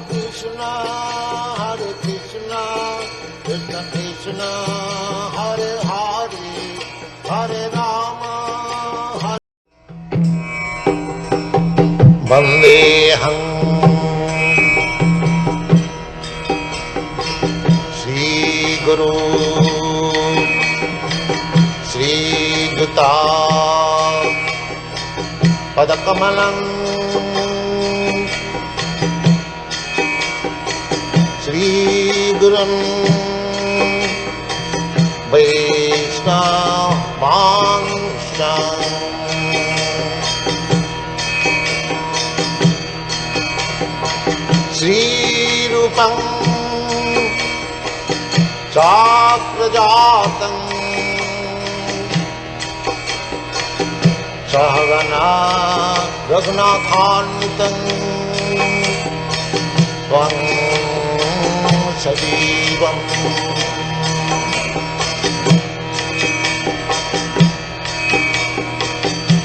Krishna, Krishna Krishna, Hare Hare, Hare Rama, Hare Vandeham Shri Guru Shri Juta Padakamalam Shri Gurun Vaishnavanshan Shri Rupam Chakrajatam Sahagana Raghunathanvitam Tvam Sajivam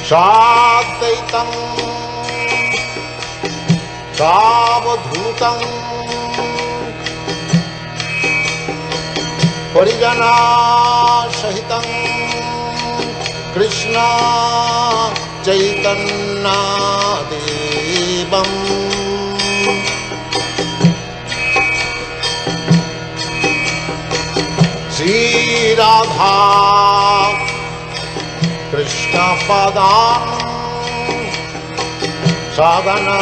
Sadvaitam Savadhutam Parijana Sahitam Krishna Chaitanya Devam Shri Radha Krishna Padam Sadhana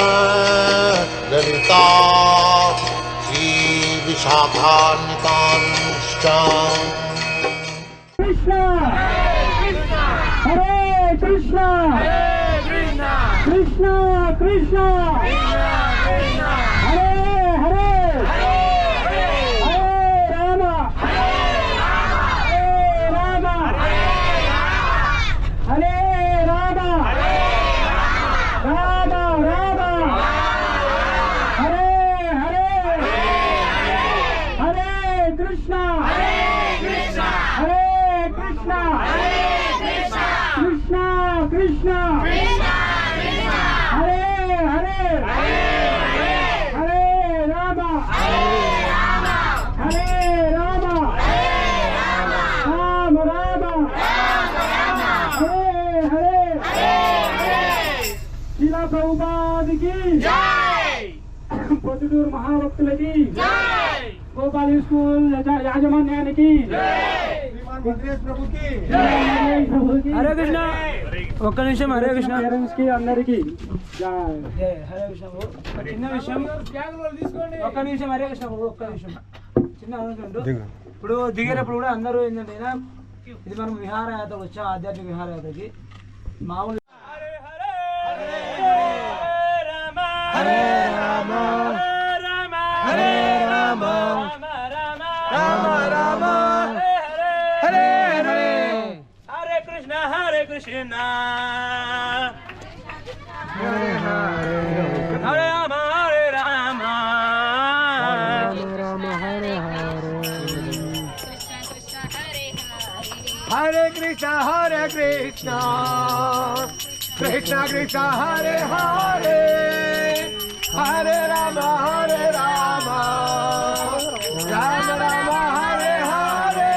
Lalita Shri Vishakha Nitanscha Krishna Hare Krishna Krishna Krishna Hare Hare Hare Rama Hare Rama Rama Rama Hare Hare Hare Krishna Hare Krishna Krishna Krishna Hare Hare Hare Rama Hare Rama Rama Rama Hare Hare Srila Prabhupada ki Jai Potudur Mahavakula ki Jai Gopal School యాజమాన్యానికి హరే కృష్ణ ఒక్క నిమిషం Hare Krishna parents కి అందరికి హరే కృష్ణ చిన్న విషయం ఒక్క నిమిషం హరే కృష్ణ ఒక్క నిమిషం చిన్న ఇప్పుడు దిగేటప్పుడు కూడా అందరూ ఏంటంటే ఇది మనం విహారయాత్రకు వచ్చాం ఆధ్యాత్మిక విహారయాత్రకి మామూలు హరే రామ హరే రామ రామ రామ హరే హరే హరే కృష్ణ హరే కృష్ణ హరే హరే హరే రామ హరే రామ రామ హరే హరే హరే కృష్ణ హరే కృష్ణ కృష్ణ కృష్ణ హరే హరే హరే రామ హరే రామ రామ రామ హరే హరే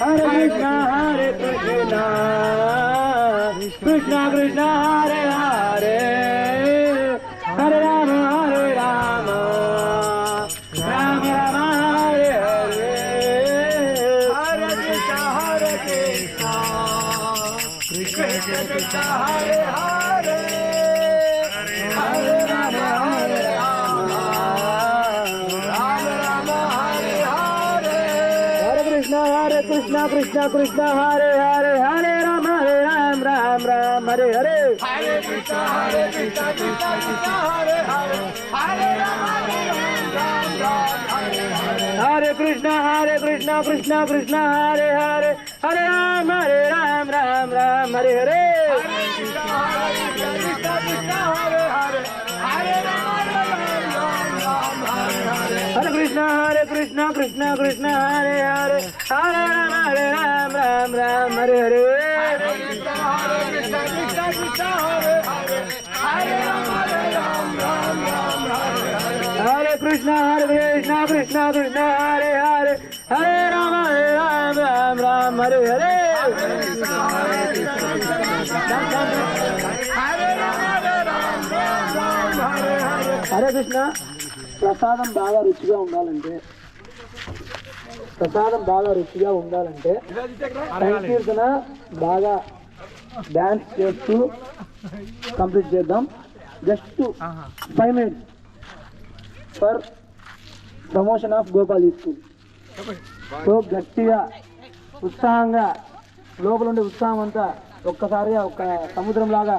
హరే కృష్ణ హరే కృష్ణ కృష్ణ కృష్ణ హరే హరే హరే రామ హరే రామ రామ రామ హరే హరే హరే కృష్ణ హరే కృష్ణ కృష్ణ కృష్ణ హరే హరే హరే రామ హరే రామ రామ రామ హరే హరే హరే కృష్ణ కృష్ణ కృష్ణ హరే హరే హరే రామ రామ రామ హరే హరే హరే కృష్ణ కృష్ణ కృష్ణ హరే హరే హరే రామ హరే కృష్ణ కృష్ణ కృష్ణ హరే హరే హరే రామ రామ రామ హరే హరే హరే కృష్ణ కృష్ణ కృష్ణ కృష్ణ హరే హరే హరే రామ రామ హరే హరే कृष्ण कृष्ण कृष्ण हरे हरे हरे राम राम राम हरे हरे హరే కృష్ణ. ప్రసాదం బాగా రుచిగా ఉండాలంటే సంకీర్తన బాగా డాన్స్ చేస్తూ కంప్లీట్ చేద్దాం. Just 5 minutes for promotion of Gopal school. So గట్టిగా ఉత్సాహంగా లోపల ఉండే ఉత్సాహం అంతా ఒక్కసారిగా ఒక సముద్రం లాగా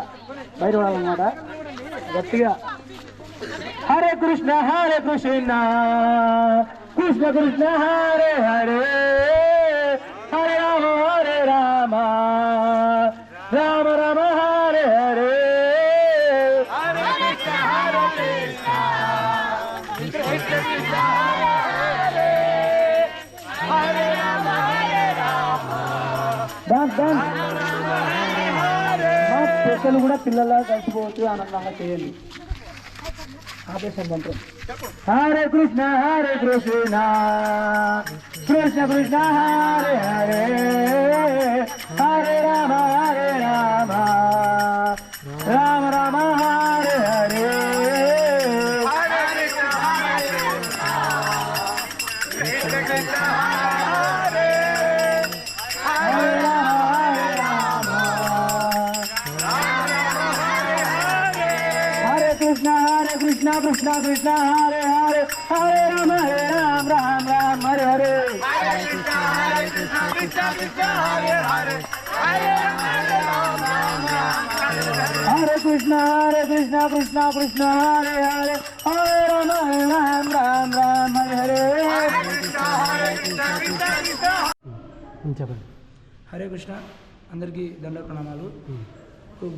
బయటపడాలన్నమాట. గట్టిగా హరే కృష్ణ కృష్ణ కృష్ణ హరే హరే హరే రామ రామ రామ హరే హరే మా స్పెషల్ కూడా పిల్లలా కలిసిపోవచ్చు, ఆనందంగా చేయండి. ఆదేశం మంత్రం హరే కృష్ణ కృష్ణ కృష్ణ హరే హరే హరే రామ రామ రామ హరే హరే कृष्ण कृष्ण हरे हरे हरे राम राम राम हरे हरे हरे कृष्ण कृष्ण कृष्ण हरे हरे हरे राम राम राम हरे हरे హరే కృష్ణ. అందరికీ దండ ప్రణామాలు.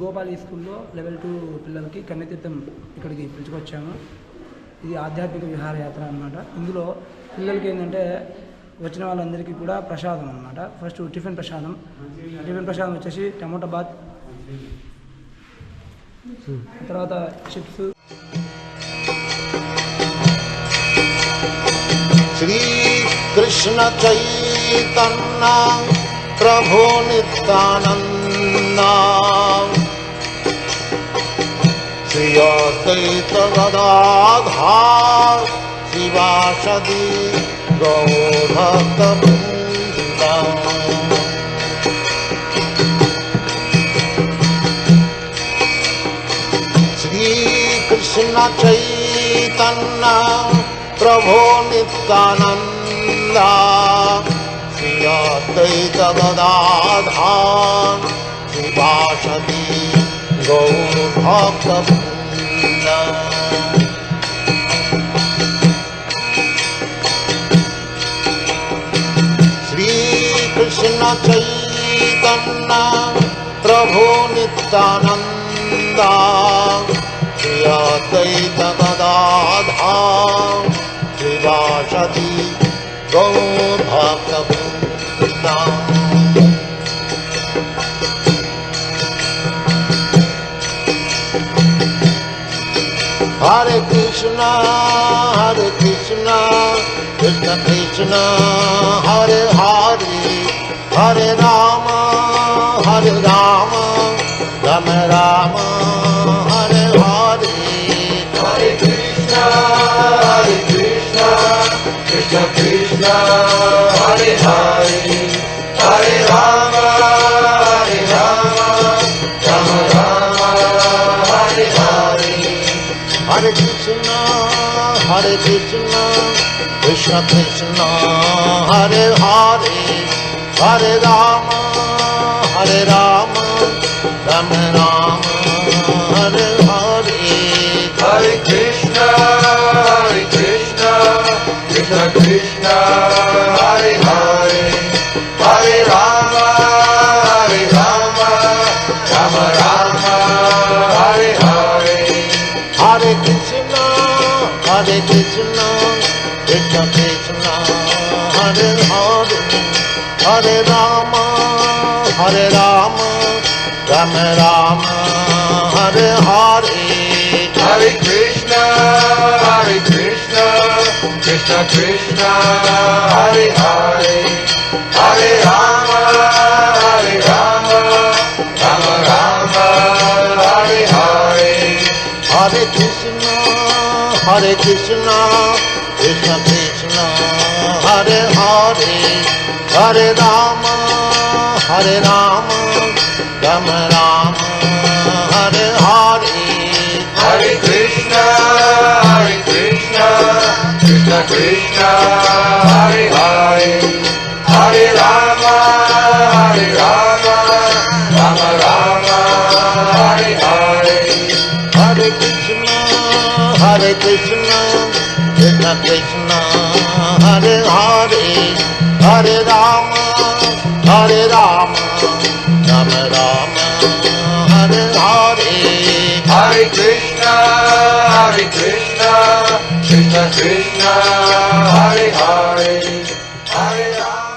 గోపాల్ స్కూల్లో లెవెల్ 2 పిల్లలకి కన్యతీర్థం ఇక్కడికి పిలుచుకొచ్చాము. ఇది ఆధ్యాత్మిక విహారయాత్ర అన్నమాట. ఇందులో పిల్లలకి ఏంటంటే వచ్చిన వాళ్ళందరికీ కూడా ప్రసాదం అన్నమాట. ఫస్ట్ టిఫిన్ ప్రసాదం వచ్చేసి టమోటా బాత్, తర్వాత చిప్స్. శ్రీ కృష్ణ చైతన్య ప్రభు నిత్యానంద శ్రీ అద్వైత గదాధర్ శివాసది గౌరభక్త బృంద శ్రీ కృష్ణ చైతన్య ప్రభు నిత్యానంద శ్రీ అద్వైత గదాధర్ శివాసది గౌరభక్త బృంద శ్రీ కృష్ణ చైతన్య ప్రభు నిత్యానంద శ్రీ అద్వైత గదాధర్ శివాసది గౌరభక్త బృంద Hare Krishna Krishna Krishna Hare Hare Hare Rama Rama Rama Hare Hare Hare Krishna Krishna Krishna Hare Hare Hare Rama Rama Rama Hare Hare Hare Krishna Krishna Krishna Hare Hare Hare Rama Rama Rama Hare Hare Hare Krishna Krishna Krishna Hare Hare Hare Rama Rama Rama Hare Hare Hare Krishna Krishna Krishna Hare Hare Hare Rama Rama Rama Hare Hare Hare Krishna Krishna Krishna Krishna Hare Hare Hare Rama Hare Rama Rama Rama Hare Hare Hare Krishna Krishna Krishna Hare Hare Hare Rama Rama Rama Hare Hare Hare Krishna Krishna Krishna Hare Hare Hare Rama Rama Rama Hare Hare Hare Krishna Krishna Krishna Hare Hare Hare Rama Rama Rama Hare Hare Hare Krishna Krishna Krishna Hare Hare Hare Rama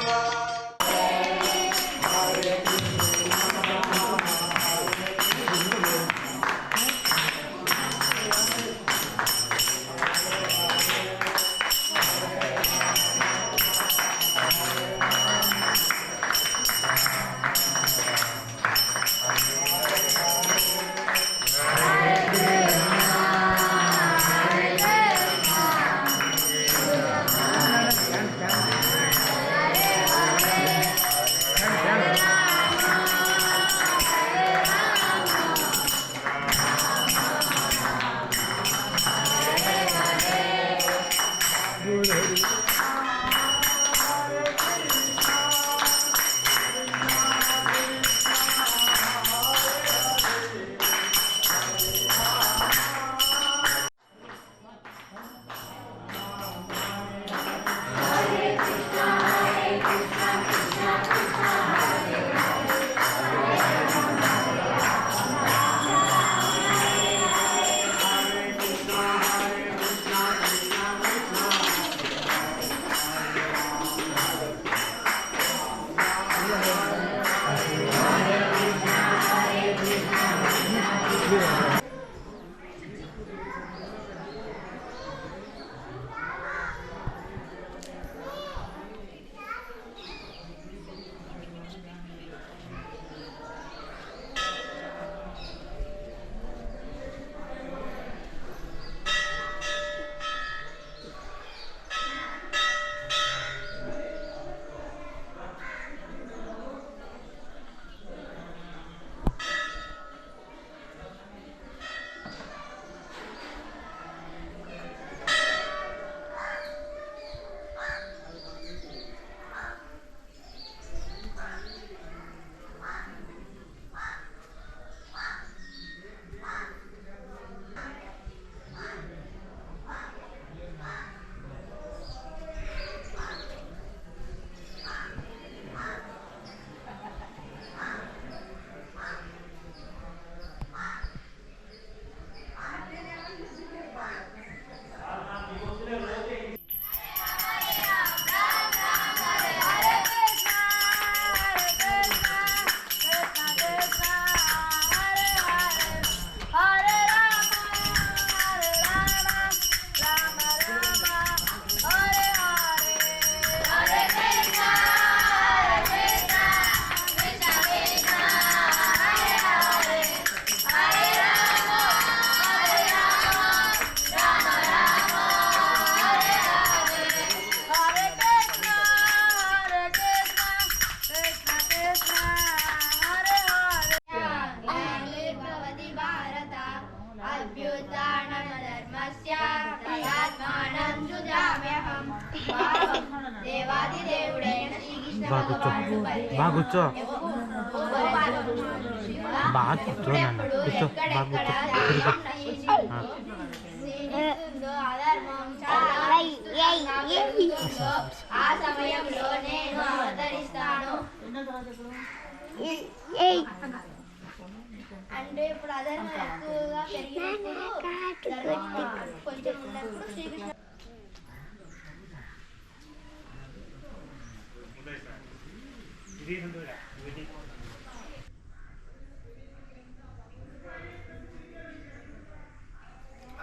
బాగా కూర్చో బాగా కూర్చో నాన్న కూర్చో బాగా కూర్చో ఆ సమయంలో నేను అవతరిస్తాను అంటే ఇప్పుడు అధర్మం ఎక్కువగా పెరిగినప్పుడు కొంచెం ఉన్నప్పుడు శ్రీకృష్ణ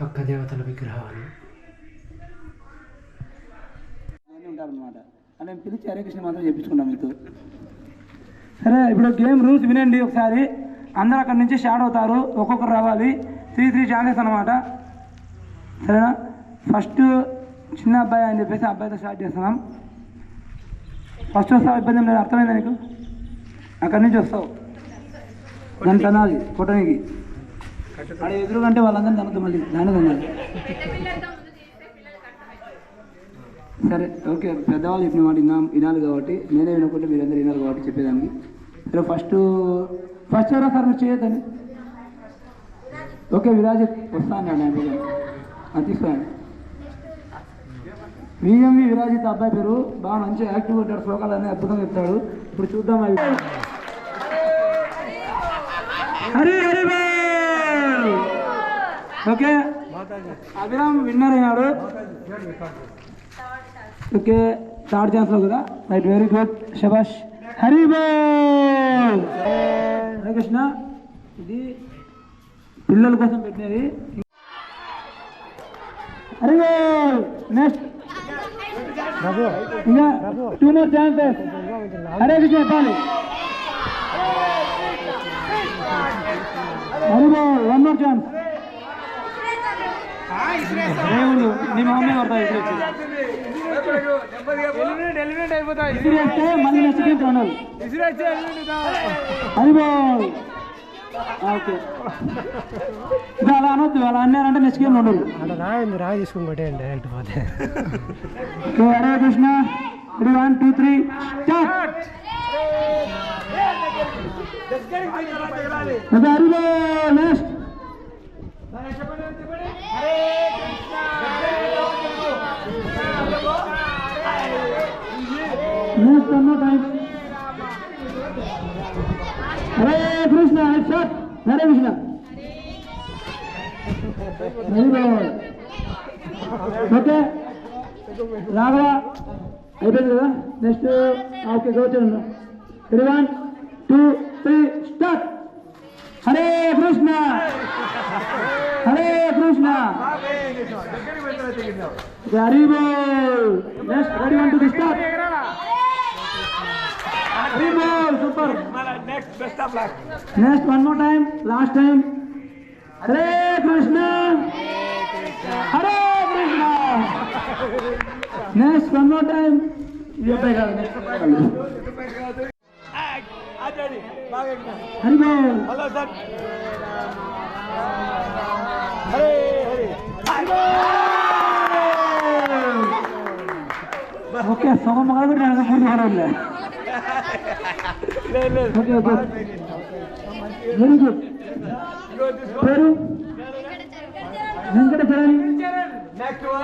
అక్క దేవతల విగ్రహాలు అనమాట. అని మేము పిలిచి హరే కృష్ణ మాత్రం చెప్పించుకున్నాం మీతో. సరే, ఇప్పుడు గేమ్ రూల్స్ వినండి ఒకసారి. అందరూ అక్కడి నుంచి స్టార్ట్ అవుతారు, ఒక్కొక్కరు రావాలి. 3 ఛాన్సెస్ అనమాట. సరేనా? ఫస్ట్ చిన్న అబ్బాయి అని చెప్పేసి అబ్బాయితో స్టార్ట్ చేస్తున్నాం. ఫస్ట్ వస్తావు, ఇబ్బంది ఏం లేదు. అర్థమైందా నీకు? అక్కడి నుంచి వస్తావు, దాన్ని తనాలి కొట్టడానికి. అక్కడ ఎదురుకంటే వాళ్ళందరినీ తనతో మళ్ళీ దాన్ని తనాలి. సరే, ఓకే. పెద్దవాళ్ళు చెప్పిన మాట వినాలి కాబట్టి, నేనే వినకుంటే మీరందరూ వినాలి కాబట్టి చెప్పేదానికి. సరే, ఫస్ట్ ఎవరో సార్ మీరు చేయొద్దండి. ఓకే, విరాజిత్ వస్తా అన్నాడు ఆయన అది తీసుకోండి. విఎంవి విరాజిత్ అబ్బాయి పేరు. బాగా మంచి యాక్టివ్ ఉంటాడు, శ్లోకాలు అన్నీ అద్భుతంగా చెప్తాడు. ఇప్పుడు చూద్దాం. అవి హరి హరి బోల్. ఓకే, అభిరామ్ విన్నర్ అయినాడు. ఓకే, 3rd ఛాన్స్లో కదా. రైట్, వెరీ గుడ్, శబాష్. హరి బోల్. హరే కృష్ణ. ఇది పిల్లల కోసం పెట్టినది. హరి బోల్. నెక్స్ట్ ఇంకా 2 more ఛాన్సెస్. హరే కృష్ణ చెప్పాలి. హరి బోల్. 1 more ఛాన్స్. నీ మమ్మీ పడతా ఇసిరేస్తే మళ్ళీ నెక్స్ట్ గేమ్ ఉండాలి. హరి బోల్. ఓకే, ఇది అలా అనొద్దు. అలా అన్నారంటే నెక్స్ట్ గేమ్ ఉండదు. రాయి తీసుకుని కొట్టేయండి డైరెక్ట్ పోతే. హరే కృష్ణ. 1 2 3 స్టార్ట్. హరి బోల్. Next next one more time. Hare Krishna. Start. Hare Krishna. Hari బోల్. ఓకే, రాఘవ అయిపోయింది కదా. నెక్స్ట్ ఓకే, గౌచండి. 1 2 3 స్టార్ట్. హరే కృష్ణ. హరే కృష్ణ. హరి బోల్. Next ready 1 2 start. హరి బోల్. Super. Next 1 more time, last time. Hare Krishna. Hare Krishna. Next 1 more time. ఇది అబ్బాయి కాదు, నెక్స్ట్ హరి బోల్. ఓకే, సగం మగ కూడా పూర్తి హరవులే. Okay okay, very good. పేరు వెంకటచరణ్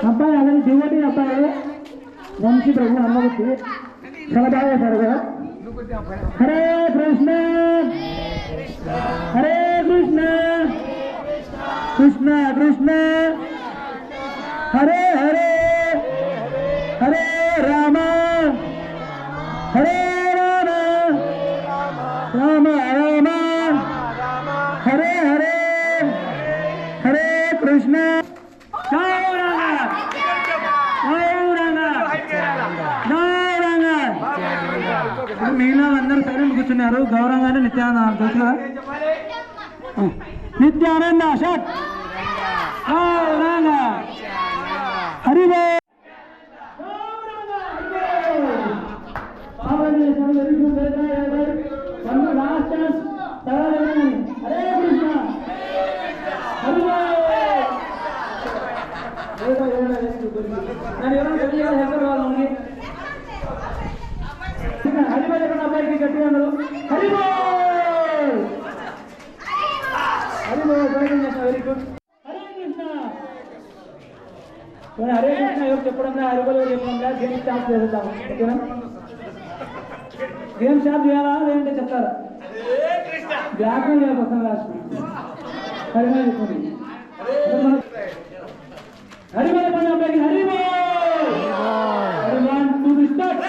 అబ్బాయి. అలాగే డివోటీ అబ్బాయి వంశీ ప్రభు అమ్మగుట్టి చాలా బాగా చేశారు కదా. హరే కృష్ణ. హరే కృష్ణ. కృష్ణ కృష్ణ. హరే హరే. హరే రామ. హరే రామ. రామ రామ. హరే హరే. హరే కృష్ణ. మిగిలిన అందరూ సైలెంట్ కూర్చున్నారు. గౌరవంగానే నిత్యానంద తెలుసు కదా. నిత్యానంద షట్. గౌరవంగా. హరి బోల్. Last chance. హరే కృష్ణ. హరి బోల్. హరిబోల్ ఎక్కడ అబ్బాయికి గట్టిగా ఉన్నారు. హరిబోల్. హరిబోల్. Very good. హరే కృష్ణ. హరే కృష్ణ ఎవరు చెప్పడం హరిబోల్ ఎవరు చెప్పడం గేమ్ స్టార్ట్ చేద్దాం. ఓకేనా? గేమ్ స్టార్ట్ చేయాలా లేదంటే చెప్తారా? వ్యాపారం చేయాలి. లాస్ట్ హరిబోల్ చెప్పండి. హరిబోల్ పని అబ్బాయికి Haribol. 1 2 3 start.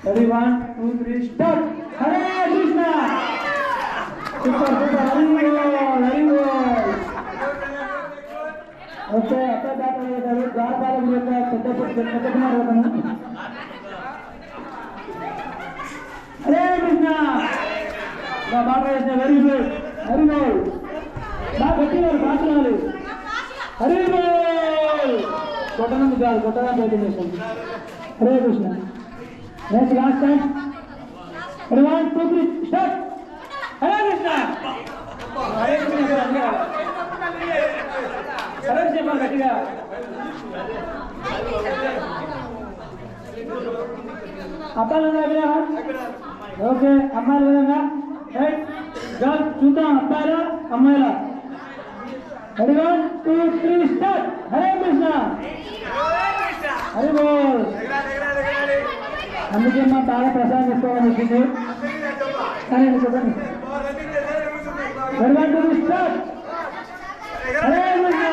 Ready 1 2 3 start. Hare Krishna. Super super. Hare Bol. Hare Bol. Okay అక్కడ దాటారు ద్వారపాలకుల యొక్క పెద్ద కుమారు అతను. హరే కృష్ణ బాగా వేసిన వెరీ గుడ్ హరి బోల్ బాగా పెట్టినారు పాత్రలు హరి బోల్ కొట్టనందుకు కాదు కొట్టడానికి ప్రయత్నం Hare Krishna next last time Hari 1 2 3 start Hare Krishna Hare Krishna Hare Krishna గట్టిగా అబ్బాయిలు ఓకే అమ్మాయిల విధంగా గర్ల్స్ చూద్దాం అబ్బాయిల అమ్మాయిల హరి 1 2 3 స్టార్ట్ హరే కృష్ణ హరి బోల్ అందుకే మా బాగా ప్రసాదం చేసుకోవాలని వచ్చింది కానీ చెప్పండి హరి 1 2 3 స్టార్ట్ హరే కృష్ణ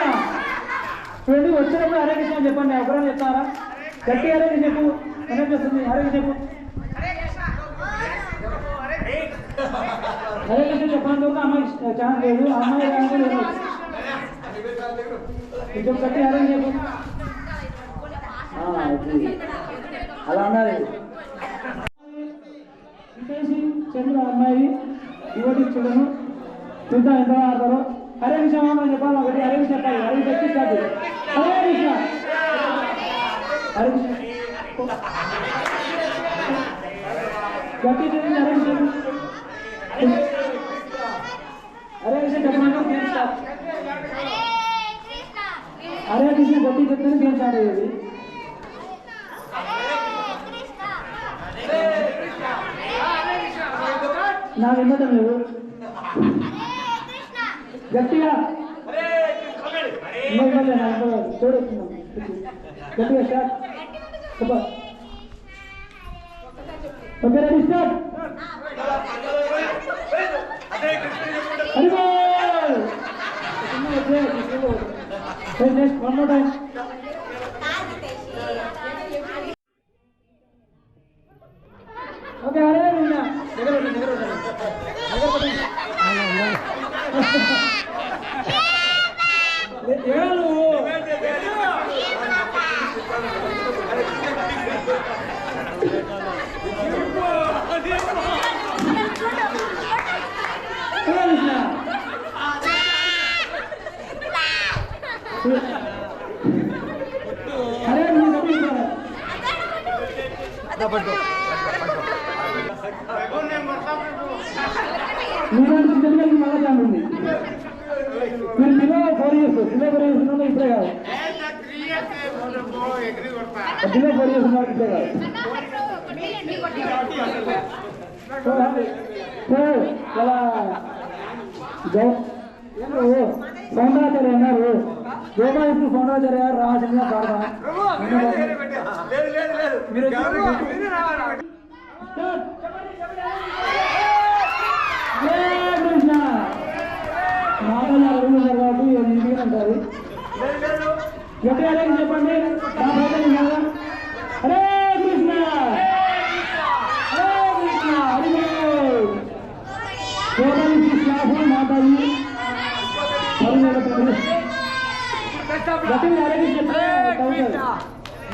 చూడండి వచ్చినప్పుడు హరే కృష్ణ చెప్పండి ఎవరైనా చెప్తారా గట్టి హరే కృష్ణ చెప్పు ఏమేమి చేస్తుంది హరే కృష్ణ చెప్పు హరే కృష్ణ చెప్పండి అమ్మాయి ఛాన్స్ లేదు అమ్మాయి కొంచెం గట్టి హరే చెప్పు అలా అన్నారు చంద్ర అమ్మాయి యువతి చూడను చూద్దాం ఎంత ఆడతారో హరే కృష్ణ మనం చెప్పాలి ఒకటి హరే కృష్ణ చెప్పాలి హరే కృష్ణ స్టార్ట్ హరే కృష్ణ హరే కృష్ణ గట్టి చేయండి హరే కృష్ణ హరే కృష్ణ చెప్పమంటే గేమ్ స్టార్ట్ హరే కృష్ణ గట్టి చెప్తే గేమ్ స్టార్ట్ అయ్యేది నా వినడం లేదు గట్టిగా చూడొచ్చున్నాం గట్టిగా start okay ready start Hari బోల్ next one more time okay Hare Krishna దగ్గర మీరంటే చిన్నపిల్లలకి మళ్ళా ఛాన్స్ ఉంది మీరు బిలో 4 years ఉన్నారు ఇప్పుడే కాదు బిలో 4 years ఉన్నారు ఇప్పుడే కాదు ఇలా సౌందరాచార్య అన్నారు యోగా ఇప్పుడు సౌందరాచార్య గారు రావాల్సిందిగా ప్రార్థన మీరు కృష్ణ మాటలు అడుగుతున్నారు కాబట్టి ఇంటికి అంటారు గట్టి హరే చెప్పండి హరే కృష్ణ హరే కృష్ణ హరి యోగానికి మాతాజీ గట్టి హరే కృష్ణ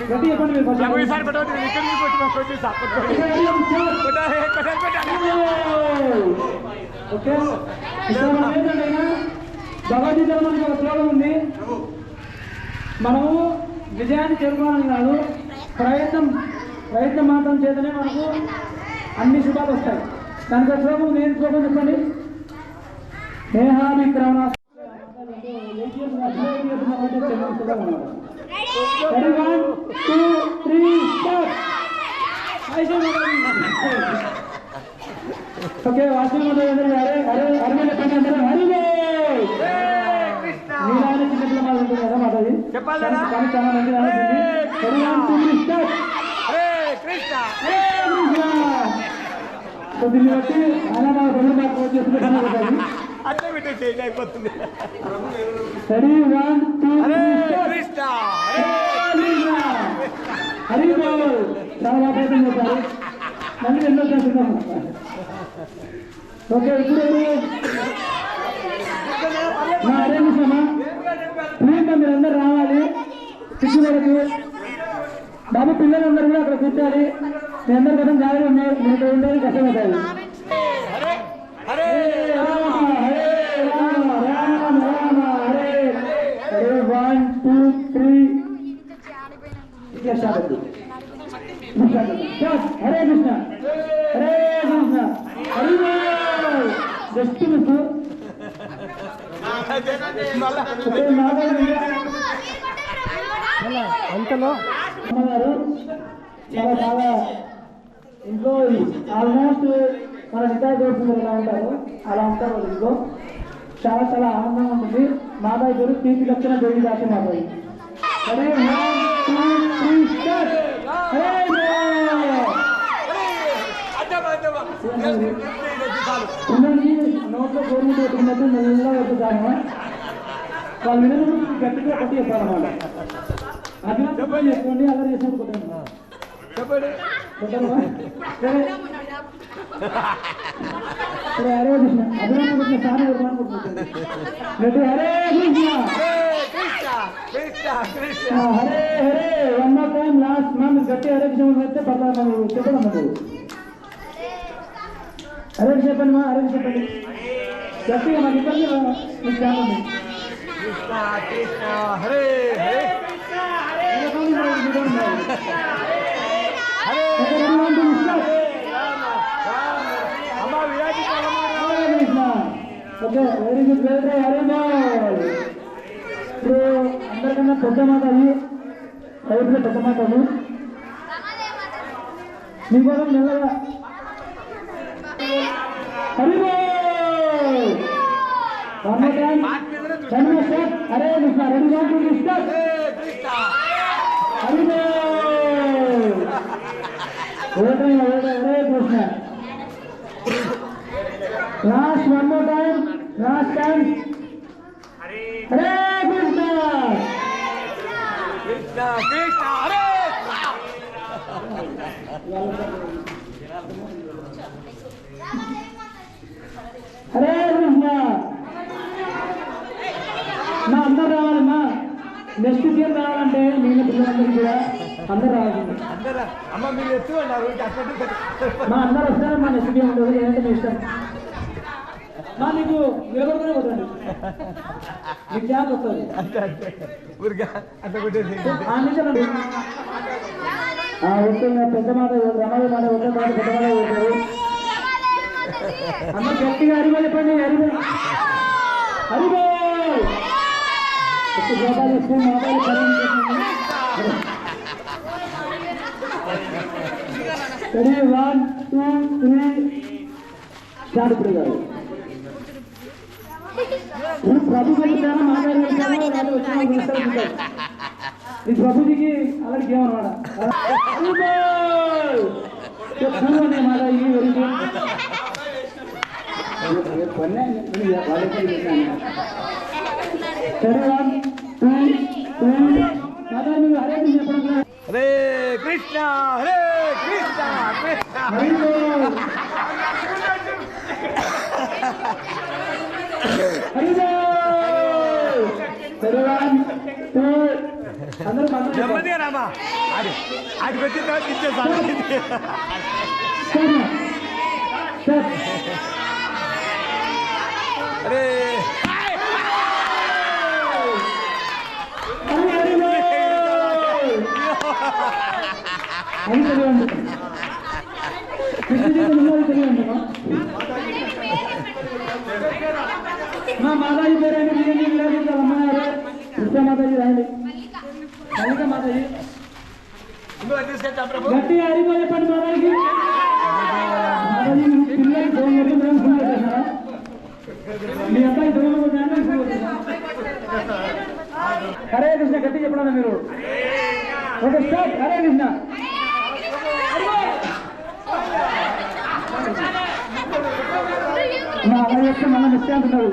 గట్టి చెప్పండి మీరు ఓకే ఇక్కడ మనం ఏంటంటే భగవద్గీతలో మనకి ఒక శ్లోకం ఉంది మనము విజయాన్ని చేరుకోవాలని కాదు ప్రయత్నం మాత్రం చేతనే మనకు అన్ని శుభాలు వస్తాయి దానికి ఒక శ్లోకం నేను శ్లోకం చెప్పండి స్నేహాభిక్రమణ 1 2 3 స్టార్ట్ ఓకే వాసు అరవై చెప్పండి అందరూ హరి మీలానే చిన్నపిల్ల మాది ఉంటుంది కదా మాది కానీ చాలా మంది సో దీన్ని బట్టి ఆయన మా బ్రదర్ మాకు ఫోన్ చేస్తున్నా అయిపోతుంది రెడీ 1 2 హరి బోల్ చాలా బాగా ప్రయత్నం చేశారు మళ్ళీ ఎన్నో చేస్తున్నాము ఓకే ఇప్పుడు నా హరే కృష్ణ ప్లీజ్ మీరు అందరూ శిక్షులకు బాబు పిల్లలు అందరూ కూడా అక్కడ కూర్చోాలి. మీ అందరి కోసం జాగ్రత్త ఉన్నాయి. మీరు ఉండేది కష్టమవుతాయి. హరే రామ హరే రామ రామ రామ హరే హరే 1 2 3 ఇట్లా స్టార్ట్ అవుతుంది. హరే కృష్ణ హరే కృష్ణ హరి జస్ట్ మీకు అంతలో అమ్మగారు చాలా బాగా ఇంట్లో ఆల్మోస్ట్ మన నితాయి దోస్తులు ఎలా ఉంటారు అలా ఉంటారు వాళ్ళు ఇంట్లో. చాలా చాలా ఆనందంగా ఉంటుంది. మాతాయి గారు తీపి లక్షణ దేవి దాటి మాతాయి. హరే 1 2 3 స్టార్ట్. హరే పిల్లలకి నోట్లో గోరు పెట్టుకున్నట్టు మెల్లగా పెట్టుతాను. వాళ్ళు వినడం గట్టిగా కొట్టి చెప్పాలన్నమాట. అట్లా చెప్పండి చేసుకోండి. అలా చేసుకుంటూ కొట్టాను చెప్పండి కొట్టాను. సరే సరే హరే కృష్ణ అభిరామ కృష్ణ స్థానం నిర్మాణం గట్టి Hare Krishna Hare Hare 1 more time last మనం గట్టి హరే కృష్ణ పెడితే పర్లేదు చెప్పడం అన్నది. హరే చెప్పండి మా హరే చెప్పండి గట్టిగా మాకు ఇబ్బంది మీకు ఛానల్ కృష్ణ కృష్ణ హరే హరే అమ్మ విరాజి okay very good very Hare బోల్. ఇప్పుడు అందరికన్నా పెద్ద మాట అది రైతులో పెద్ద మాట అది మీకోసం మెల్లగా హరి బోల్. Hare Krishna ready 1 2 3 start. హరి బోల్. Hare Krishna last 1 more time last time Hare Krishna Krishna Krishna Hare Hare Krishna. మా అందరు రావాలమ్మా. నెక్స్ట్ ఇయర్ రావాలంటే మిగిలిన పిల్లలందరికీ కూడా అందరు రావాల్సింది. అమ్మ మీరు ఎత్తు అన్నారు మా అందరు వస్తారని మా నెక్స్ట్ ఇయర్ ఉంటుంది. ఏంటంటే మీ ఇష్టం మా మీకు నిలబడుకునే పోతుంది. మీకు ఛాన్స్ వస్తుంది. ఊరిగా అంత కొట్టేసి వస్తుంది పెద్ద మాట రమాలి మాట ఉండే మాట పెద్ద మాట ఉంటారు. అమ్మ గట్టిగా అరిగో చెప్పండి. అరిగో అరిగో గోపాలు వస్తే మొబైల్ రెడీ 1 2 3 స్టార్ట్. ఇప్పుడు గారు ప్రభు చెప్తాను మాట్లాడుతాను. ఈ ప్రభుజీకి అలాగే ఏమన్నమాట చెప్తాను అనే మాట ఈ వెరీ గుడ్. సరే 1 2 3 మాతా మీరు హరే కృష్ణ చెప్పడం. హరే కృష్ణ హరే కృష్ణ కృష్ణ హరి బోల్. హరి బోల్. సరే 1 2 అందరూ నెమ్మదిగా రామా ఆడికి వచ్చిన తర్వాత ఇచ్చేసాను. అరే అది తెలియండి తెలియండి. మా మాతాజీ పేరు అమ్మగారు కృష్ణ మాతాజీ రాయండి. మల్లిక మాతాజీ గట్టిగా అరిగో చెప్పండి. మాతాజీకి మాతాజీ పిల్లలు ఫోన్ చేసి మేము ఫోన్ చేసేసారా? మీ అబ్బాయి దొంగలు హరే కృష్ణ గట్టి చెప్పడం మీరు. Okay start. హరే కృష్ణ మా అలా చెప్తే మళ్ళీ మిస్ అంటున్నారు.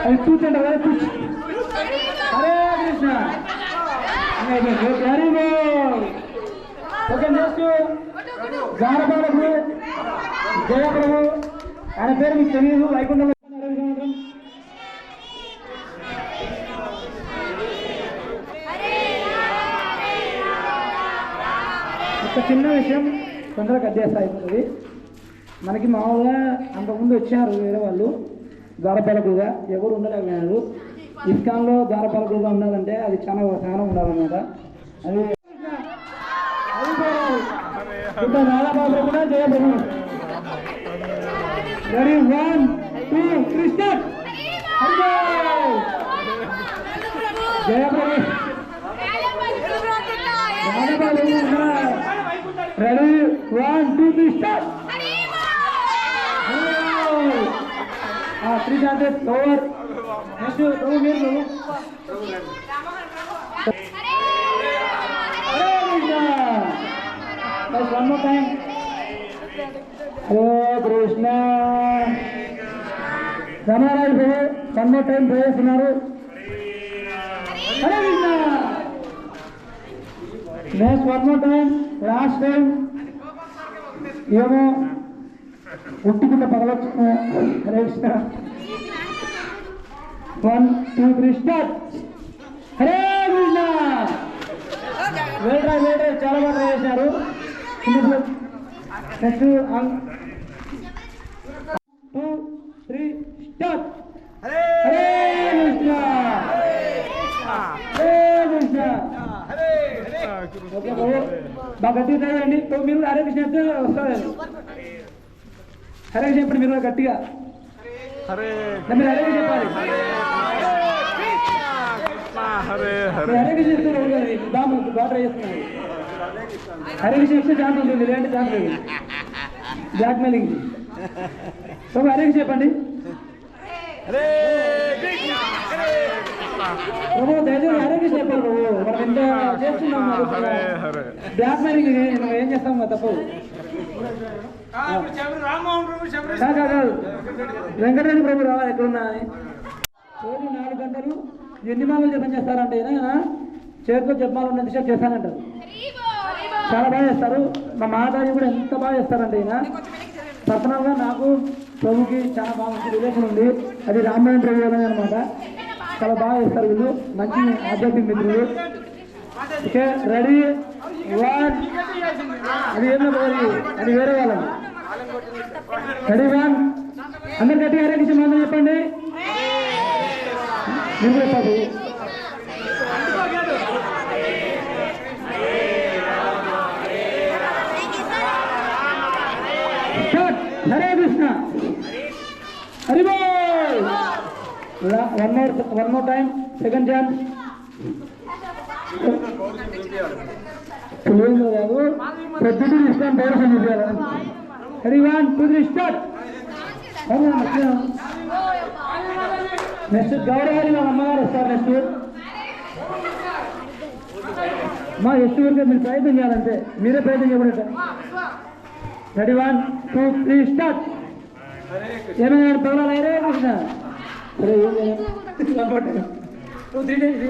అది కూర్చోండి హరే కృష్ణ హరి బోల్. ఓకే నెక్స్ట్ గానపాలకు జయప్రభు ఆయన పేరు మీకు తెలియదు. వైకుంఠంలో హరే చిన్న విషయం తొందరగా కట్ చేస్తా అయిపోతుంది. మనకి మామూలుగా అంతకుముందు వచ్చారు వేరే వాళ్ళు ద్వారపాలకులుగా, ఎవరు ఉండలేకపోయినారు. ఇస్కాన్లో ద్వారపాలకులుగా ఉన్నదంటే అది చాలా సహనం ఉండాలన్నమాట. అది రాధాబాబు కూడా Jayaprabhu. Ready 1 2 3 start. Jayaprabhu ready 1 2 3 start. 3 chances over. Next Prabhu మీరు one more time. Hare Krishna. Ramaraj Prabhu one more time prayer చేస్తున్నారు. Hare Krishna. Next one more time. Last time. ఏమో ఉట్టుకున్న పగలొచ్చు. హరే కృష్ణ. 1 2 3 స్టార్ట్. హరే కృష్ణ. వేరే చాలా బాగా ట్రై చేశారు. Next 2 3 start. Hare Krishna. Hare Krishna. Okay బాబు బాగా గట్టిగా ట్రై చేయండి. మీరు హరే కృష్ణ చెప్తే వస్తుంది. హరే కృష్ణ చెప్పండి మీరు గట్టిగా. మీరు హరే కృష్ణ చెప్పాలి. హరే కృష్ణ చెప్తున్నారు బాగా ట్రై చేస్తున్నారు. హరే కృష్ణ ఇస్తే ఛాన్స్ ఉంటుంది, లేదంటే ఛాన్స్ లేదు. Blackmailing. So Hare Krishna చెప్పండి. ప్రభు దయచేసి హరే కృష్ణ చెప్పాలి. ప్రభు మనం ఎంత చేస్తున్నాం. బ్లాక్ మెయిలింగ్ ఏం చేస్తాం తప్పు. కాదు వెంకటరెడ్డి ప్రభు రావాలి ఎక్కడున్నా. రోజు 4 గంటలు ఎన్ని మాలలు జపం చేస్తారంటే చేతిలో జపమాలు ఉన్నంతసేపు చేస్తానంటారు. చాలా బాగా చేస్తారు. మా మాతాజీ కూడా ఎంత బాగా చేస్తారంటే పర్సనల్గా నాకు ప్రభుకి చాలా బాగా మంచి రిలేషన్ ఉంది. అది రామాయణ ప్రభు అనమాట. చాలా బాగా చేస్తారు వీళ్ళు, మంచి ఆధ్యాత్మిక మిత్రులు. Okay ready 1. అది ఏమో అది వేరే వాళ్ళని. రెడీ 1. అందరు గట్టిగా హరే కృష్ణ మంత్రం చెప్పండి. మీరు చెప్పాలి. హరే కృష్ణ. హరి బోల్. One more time. Second chance. కాదు పెద్దది ఇస్తాను పౌర సంగీతాలు. హరి 1 2 3 స్టార్ట్. నెక్స్ట్ గౌరవారి మా అమ్మగారు వస్తారు. నెక్స్ట్ మా ಎಷ್ಟು వరకు మీరు ప్రయత్నం చేయాలంటే మీరే ప్రయత్నం చేయబడట. Ready 1 2 3 start. ఏమైనా పర్వాలేదు. హరే కృష్ణ. సరే 2 3 days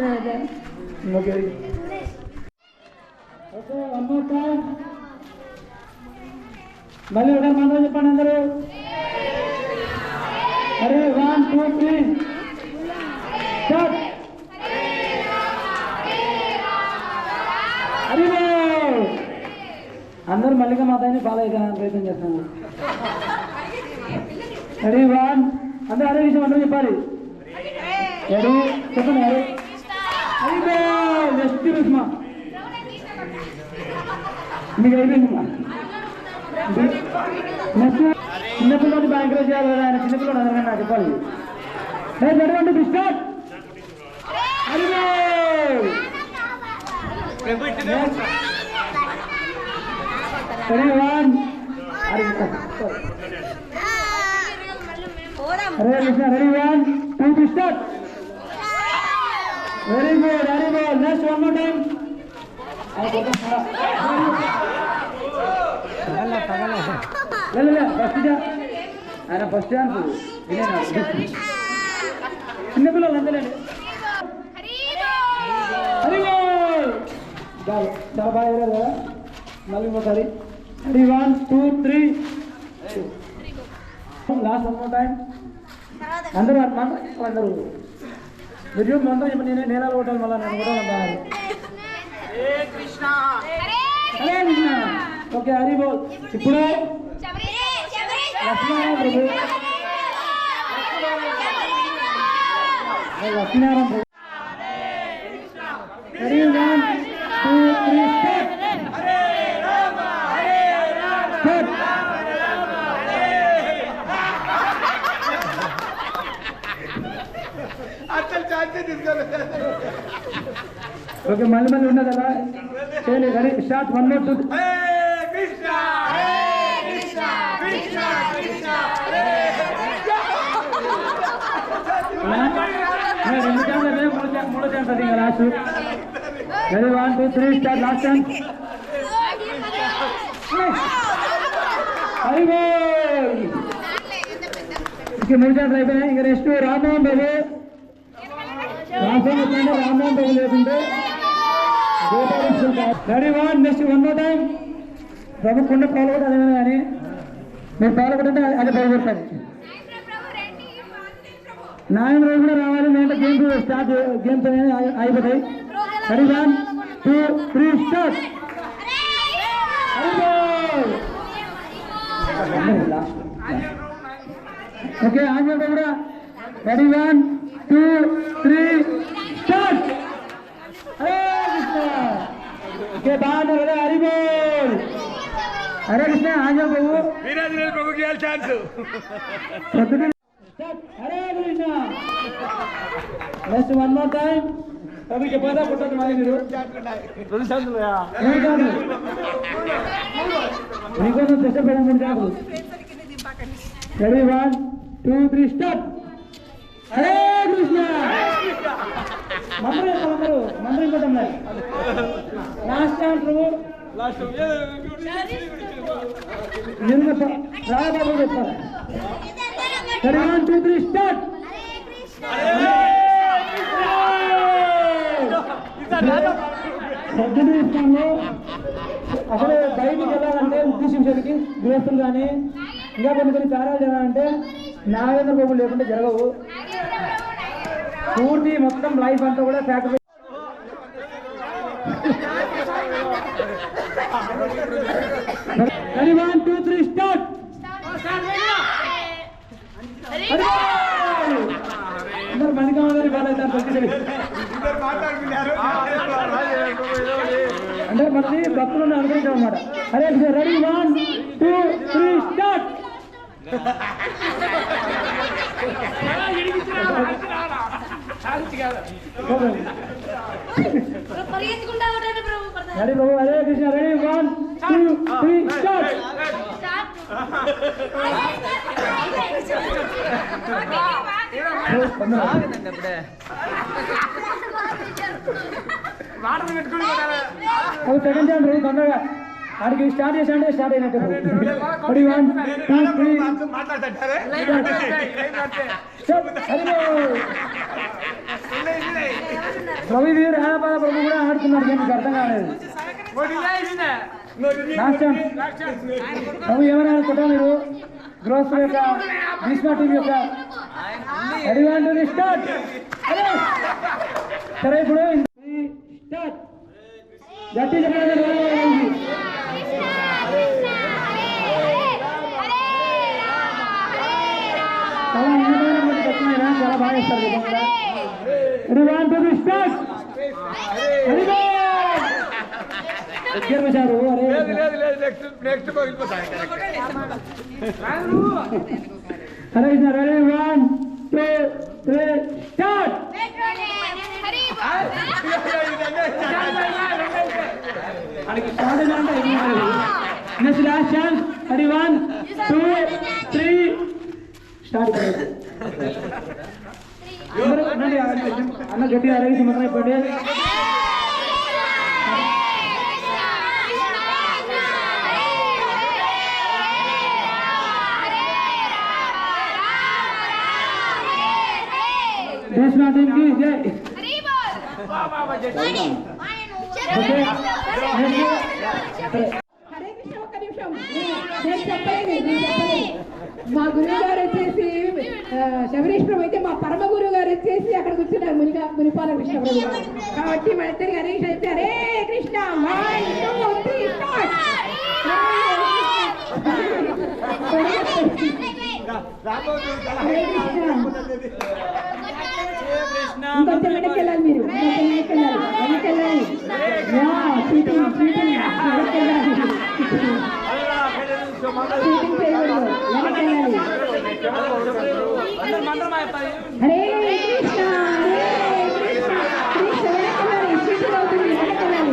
okay okay 1 more time. మళ్ళీ ఒక మంత్రం చెప్పండి అందరూ. హరే 1 2 3 స్టార్ట్. హరి బోల్. అందరూ మల్లిక మాతాని ఫాలో అవుతానని ప్రయత్నం చేస్తాను. రెడీ 1. అందరూ హరే కృష్ణ మంత్రం చెప్పాలి. రెడీ చెప్పండి. హరే హరి బోల్. నెక్స్ట్ కృష్ణ మీకు అయిపోయిందమ్మా. నెక్స్ట్ చిన్నపిల్లలు బాగా ఎంకరేజ్ చేయాలి కదా. ఆయన చిన్నపిల్లలు అందరికీ నాకు చెప్పాలి. Ready start. హరి బోల్. Ready 1. Hare Krishna. Ready 1 2 3 start. Very good. Hari బోల్. Next 1 more time. ఫస్ట్ ఆయన ఫస్ట్ ఛాన్స్ చిన్నపిల్లలు అంతేనండి. హరి బోల్. చాలా బాగా వేరారు కదా. మళ్ళీ ఇంకోసారి. Ready 1 2 3 last 1 more time. అందరూ అందరూ మీరు మంత్రం చెప్పండి. నేనే కొట్టాలి. మళ్ళీ నేను కూడా హరే కృష్ణ. ఓకే హరి బోల్. ఇప్పుడు లక్ష్మీనారాయణ ప్రభు లక్ష్మీనారాయణ ప్రభు రెడీ 1 2 3 స్టార్ట్. ఓకే మళ్ళీ ఉన్నది కదా చేయండి. రెడీ స్టార్ట్ 1 2 రెండు ఛాన్స్ మూడో ఛాన్స్ అది ఇంకా last. Ready 1 2 3 start. Last chance. అయ్యో ఇంక మూడు ఛాన్స్ అయిపోయినాయి. ఇంకా నెక్స్ట్ రామ్మోహన్ బాబు. రామ్మోహన్ బాబు లేకుంటే రెడీ 1 నెక్స్ట్ 1 మోర్ టైం. ప్రభు కుండ పాల్గొట్టాలి కానీ మీరు పాల్గొంటే అది పాల్గొడతారు. నాయన రోజు కూడా రావాలి. నేను గేమ్స్ స్టార్ట్ గేమ్స్ అనేది అయిపోతాయి. Ready 1 2 3 start. ఓకే ఆంజనేయ కూడా ready 1 2 3 start. Hare Krishna. Okay బాగున్నారు కదా. హరి బోల్. హరే కృష్ణ. ఆంజనేయ బాబు వీరాంజనేయ ప్రభుకి chance. Hare Krishna. Next 1 more time. అవి చెప్పదా పుట్టదు మరి మీరు మీకోసం కష్టపడడం కాదు. Ready 1 2 3 start. హరే కృష్ణ. మంత్రం చెప్పాలందరూ మంత్రం కొట్టం. లాస్ట్ ఛాన్స్ ప్రభు. రాబాబు చెప్పాలి. Ready 1 2 3 start. సజ్జనిస్తాను అసలు బయటికి వెళ్ళాలంటే ఉద్దేశించడానికి గృహస్థులు కానీ ఇంకా కొన్ని కార్యాలు జరగాలంటే నాగేంద్ర బాబు లేకుంటే జరగవు. పూర్తి మొత్తం లైఫ్ అంతా కూడా ఫ్యాక్టరీ. Ready 1 2 3 start. అందరు మంది కావాలని అంటే మనది భక్తులను అనుకుంటాం అన్నమాట. అరే రెడీ 1 2 3 స్టార్ట్. రెడీ బాబు. Hare Krishna. Ready 1 2 3 start. Second chance ready తొందరగా. ఆడికి స్టార్ట్ చేసాంటే స్టార్ట్ అయినట్టు. రెడీ 1 2 3 రవి వీరు ఆడపాద ప్రభు కూడా ఆడుతున్నారు. మీకు అర్థం కాలేదు. Last chance. ప్రభు ఏమైనా అనుకుంటా మీరు గ్రోసరీ యొక్క భీష్మ టీవీ యొక్క రెడీ 1 2 స్టార్ట్. సరే ఇప్పుడు స్టార్ట్. గట్టి చెప్పండి. చాలా ఉన్నతమైన వచ్చినాయినా చాలా బాగా ఇస్తారు. Ready 1 2 start. దగ్గర వచ్చారు. అరే Hare Krishna. Ready 1 2 3 start. Next last chance. Ready 1 2 3 start. అన్న గట్టిగా అడిగి మొత్తం అయిపోయింది. భీష్మ టీంకి జై. మా గురువు గారు వచ్చేసి శబరీష్ ప్రభు అయితే మా పరమ గురువు గారు వచ్చేసి అక్కడ కూర్చున్నారు మునిపాల కృష్ణ ప్రభు గారు. కాబట్టి మన ఇద్దరికి హరే కృష్ణ. 1 2 3 స్టార్ట్. రాబోదు హరే కృష్ణ ఇంకొంచెం వెనక్కి వెళ్ళాలి మీరు ఇంకొంచెం వెనక్కి వెళ్ళాలి చీటింగ్ వెనక్కి వెళ్ళాలి చీటింగ్ చేయకూడదు వెనక్కి వెళ్ళాలి హరే కృష్ణ కృష్ణ వెనక్కి వెళ్ళాలి చీటింగ్ అవుతుంది వెనక్కి వెళ్ళాలి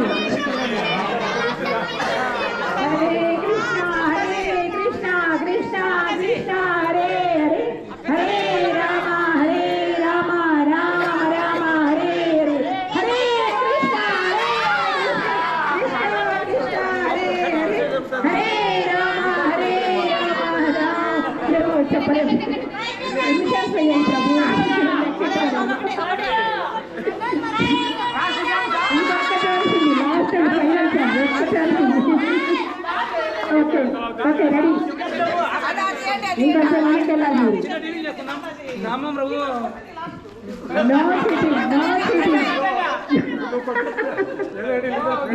హరే కృష్ణ కృష్ణ కృష్ణ హరే హరే రామ రామ రామ హరే హరే కృష్ణ కృష్ణ హరే హరే రామ ప్రభు చెప్పలేదు నిమిషాలు వేయండి ప్రభు ఓకే ఓకే రెడీ ఇంకొంచెం వెనక్కి వెళ్ళాలి నామం Prabhu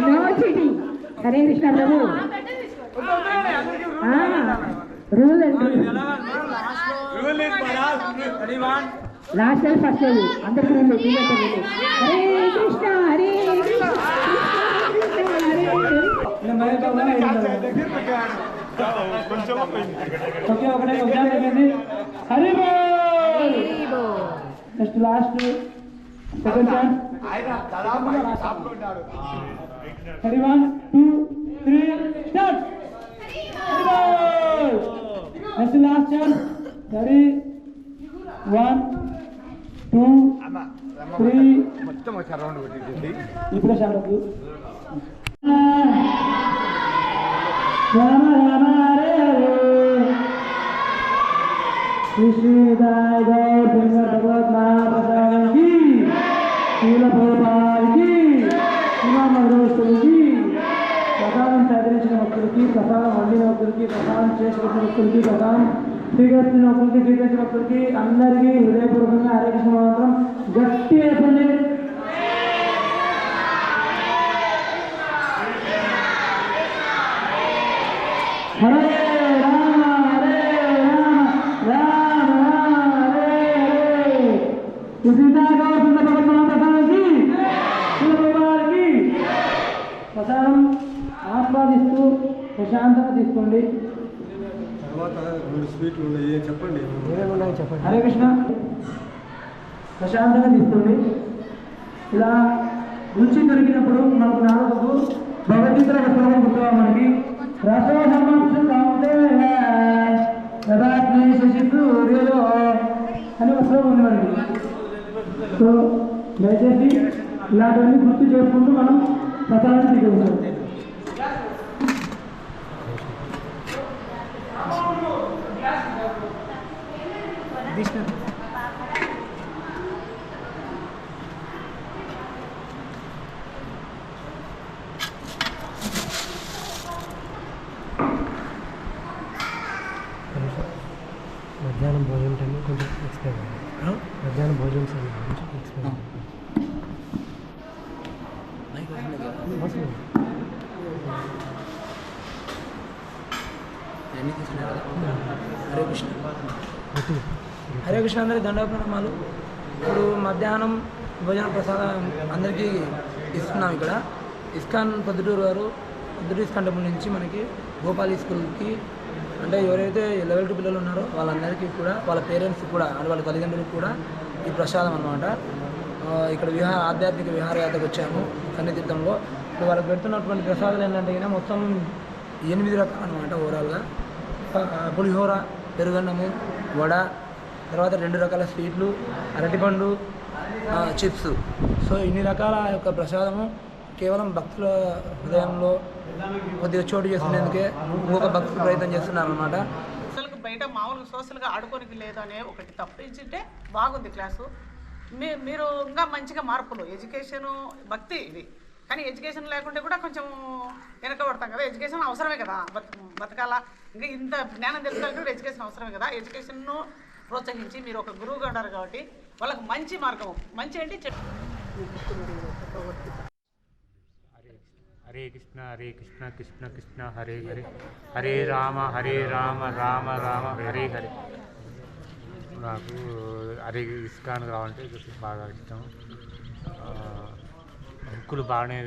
no cheating Hare Krishna Prabhu rule and last time first లేదు అందరికి రూల్ హరే కృష్ణ హరే కృష్ణ ఓకే ఒకటే ఎగ్జామ్ అయిపోయింది హరి బోల్ next last second chance Hari 1 2 3 start Hari బోల్ నెక్స్ట్ లాస్ట్ ఛాన్స్ హరి 1 2 3 మొత్తం వచ్చారు రౌండ్ పెట్టేసి ఇప్పుడు స్టార్ట్ రామ రామ హరే హరే శ్రీదాయ గౌర్ భగవత్ మహాప్రసాదం की శ్రీల ప్రభుపాద की ఇమామ దోస్తులు की ప్రసాదం సేకరించిన భక్తులకి ప్రసాదం వండిన భక్తులకి ప్రసాదం చేసిన భక్తులకి ప్రసాదం స్వీకరించిన భక్తులకి స్వీకరించిన భక్తులకి అందరికీ హృదయపూర్వకంగా హరే కృష్ణ మంత్రం గట్టి వేపండి హరే రామ హరే రామ రామ రామ హరే హరే ప్రసాదం ఆస్వాదిస్తూ ప్రశాంతంగా తీసుకోండి. తర్వాత 2 స్వీట్లు ఉన్నాయి చెప్పండి. ఏమేమి చెప్పండి. హరే కృష్ణ. ప్రశాంతంగా తీసుకోండి. ఇలా రుచి దొరికినప్పుడు మనకు నాలుగు భగవద్గీతలో ఒక శ్లోకం గుర్తుగా మనకి రసోహమూర్యలో అని ఒక శ్లోకం ఉంది మనకి. సో దయచేసి ఇలాంటివన్నీ గుర్తు చేసుకుంటూ మనం ప్రసాదాన్ని స్వీకరించాలి. మధ్యాహ్నం భోజనం టైం కొంచెం ఎక్స్ప్లెయిన్ మధ్యాహ్నం భోజనం సమయం కొంచెం ఎక్స్ప్లెయిన్ హరే కృష్ణ. హరే కృష్ణ అందరి దండప్రణామాలు. ఇప్పుడు మధ్యాహ్నం భోజన ప్రసాదం అందరికీ ఇస్తున్నాం. ఇక్కడ ఇస్కాన్ పొద్దుటూరు వారు పొద్దుటూరు ఇస్కాన్ టెంపుల్ నుంచి మనకి గోపాలి స్కూల్కి అంటే ఎవరైతే లెవెల్ 2 పిల్లలు ఉన్నారో వాళ్ళందరికీ కూడా వాళ్ళ పేరెంట్స్ కూడా అంటే వాళ్ళ తల్లిదండ్రులకు కూడా ఈ ప్రసాదం అన్నమాట. ఇక్కడ ఆధ్యాత్మిక విహారయాత్రకు వచ్చాము సన్నిధిత్వంలో. ఇప్పుడు వాళ్ళకి పెడుతున్నటువంటి ప్రసాదాలు ఏంటంటే అయినా మొత్తం 8 రకాలు అనమాట. ఓవరాల్గా పులిహోర, పెరుగన్నము, వడ, తర్వాత 2 రకాల స్వీట్లు, అరటిపండు, చిప్స్. సో ఇన్ని రకాల యొక్క ప్రసాదము కేవలం భక్తుల హృదయంలో కొద్దిగా చోటు చేసుకునేందుకే ఇంకొక భక్తులు ప్రయత్నం చేస్తున్నారు అనమాట. అసలు బయట మామూలుగా సోషల్గా ఆడుకోనికి లేదు అనే ఒకటి తప్పించుంటే బాగుంది క్లాసు. మీరు ఇంకా మంచిగా మార్పులు ఎడ్యుకేషను భక్తి ఇది కానీ ఎడ్యుకేషన్ లేకుంటే కూడా కొంచెం వెనకబడతాం కదా. ఎడ్యుకేషన్ అవసరమే కదా, బతకాలా ఇంకా ఇంత జ్ఞానం తెలుసుకోవాలంటే కూడా ఎడ్యుకేషన్ అవసరమే కదా. ఎడ్యుకేషన్ను ప్రోత్సహించి మీరు ఒక గురువుగా ఉన్నారు కాబట్టి వాళ్ళకి మంచి మార్గం మంచి అంటే హరే కృష్ణ కృష్ణ కృష్ణ హరే హరే హరే రామ రామ రామ హరే హరే. నాకు హరే ఇస్కాన్ కావాలంటే బాగా ఇష్టం. బుక్కులు బాగానే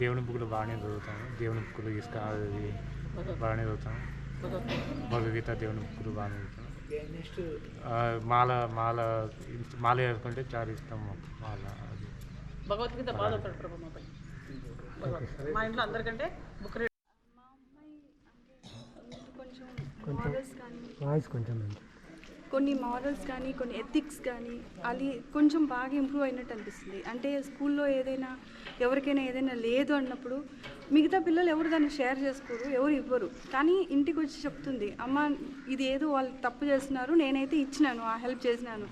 దేవుని బుక్కులు బాగానే చదువుతాను. దేవుని బుక్కులు బాగానే చదువుతాను. భగవద్గీత దేవుని బుక్కులు బాగానే చదువుతాను. మాల వేసుకుంటే చాలా ఇష్టం. మాల అది భగవద్గీత బాగా చదువుతాడు ప్రభు మా పై. మా ఇంట్లో అందరికంటే బుక్ రీడ్. మా అమ్మాయి అంటే కొంచెం మారల్స్ కానీ వాయిస్ కొంచెం కొన్ని మారల్స్ కానీ కొన్ని ఎథిక్స్ కానీ అది కొంచెం బాగా ఇంప్రూవ్ అయినట్టు అనిపిస్తుంది. అంటే స్కూల్లో ఏదైనా ఎవరికైనా ఏదైనా లేదు అన్నప్పుడు మిగతా పిల్లలు ఎవరు దాన్ని షేర్ చేసుకోరు, ఎవరు ఇవ్వరు. కానీ ఇంటికి వచ్చి చెప్తుంది, అమ్మ ఇది ఏదో వాళ్ళు తప్పు చేస్తున్నారు, నేనైతే ఇచ్చినాను, ఆ హెల్ప్ చేసినాను.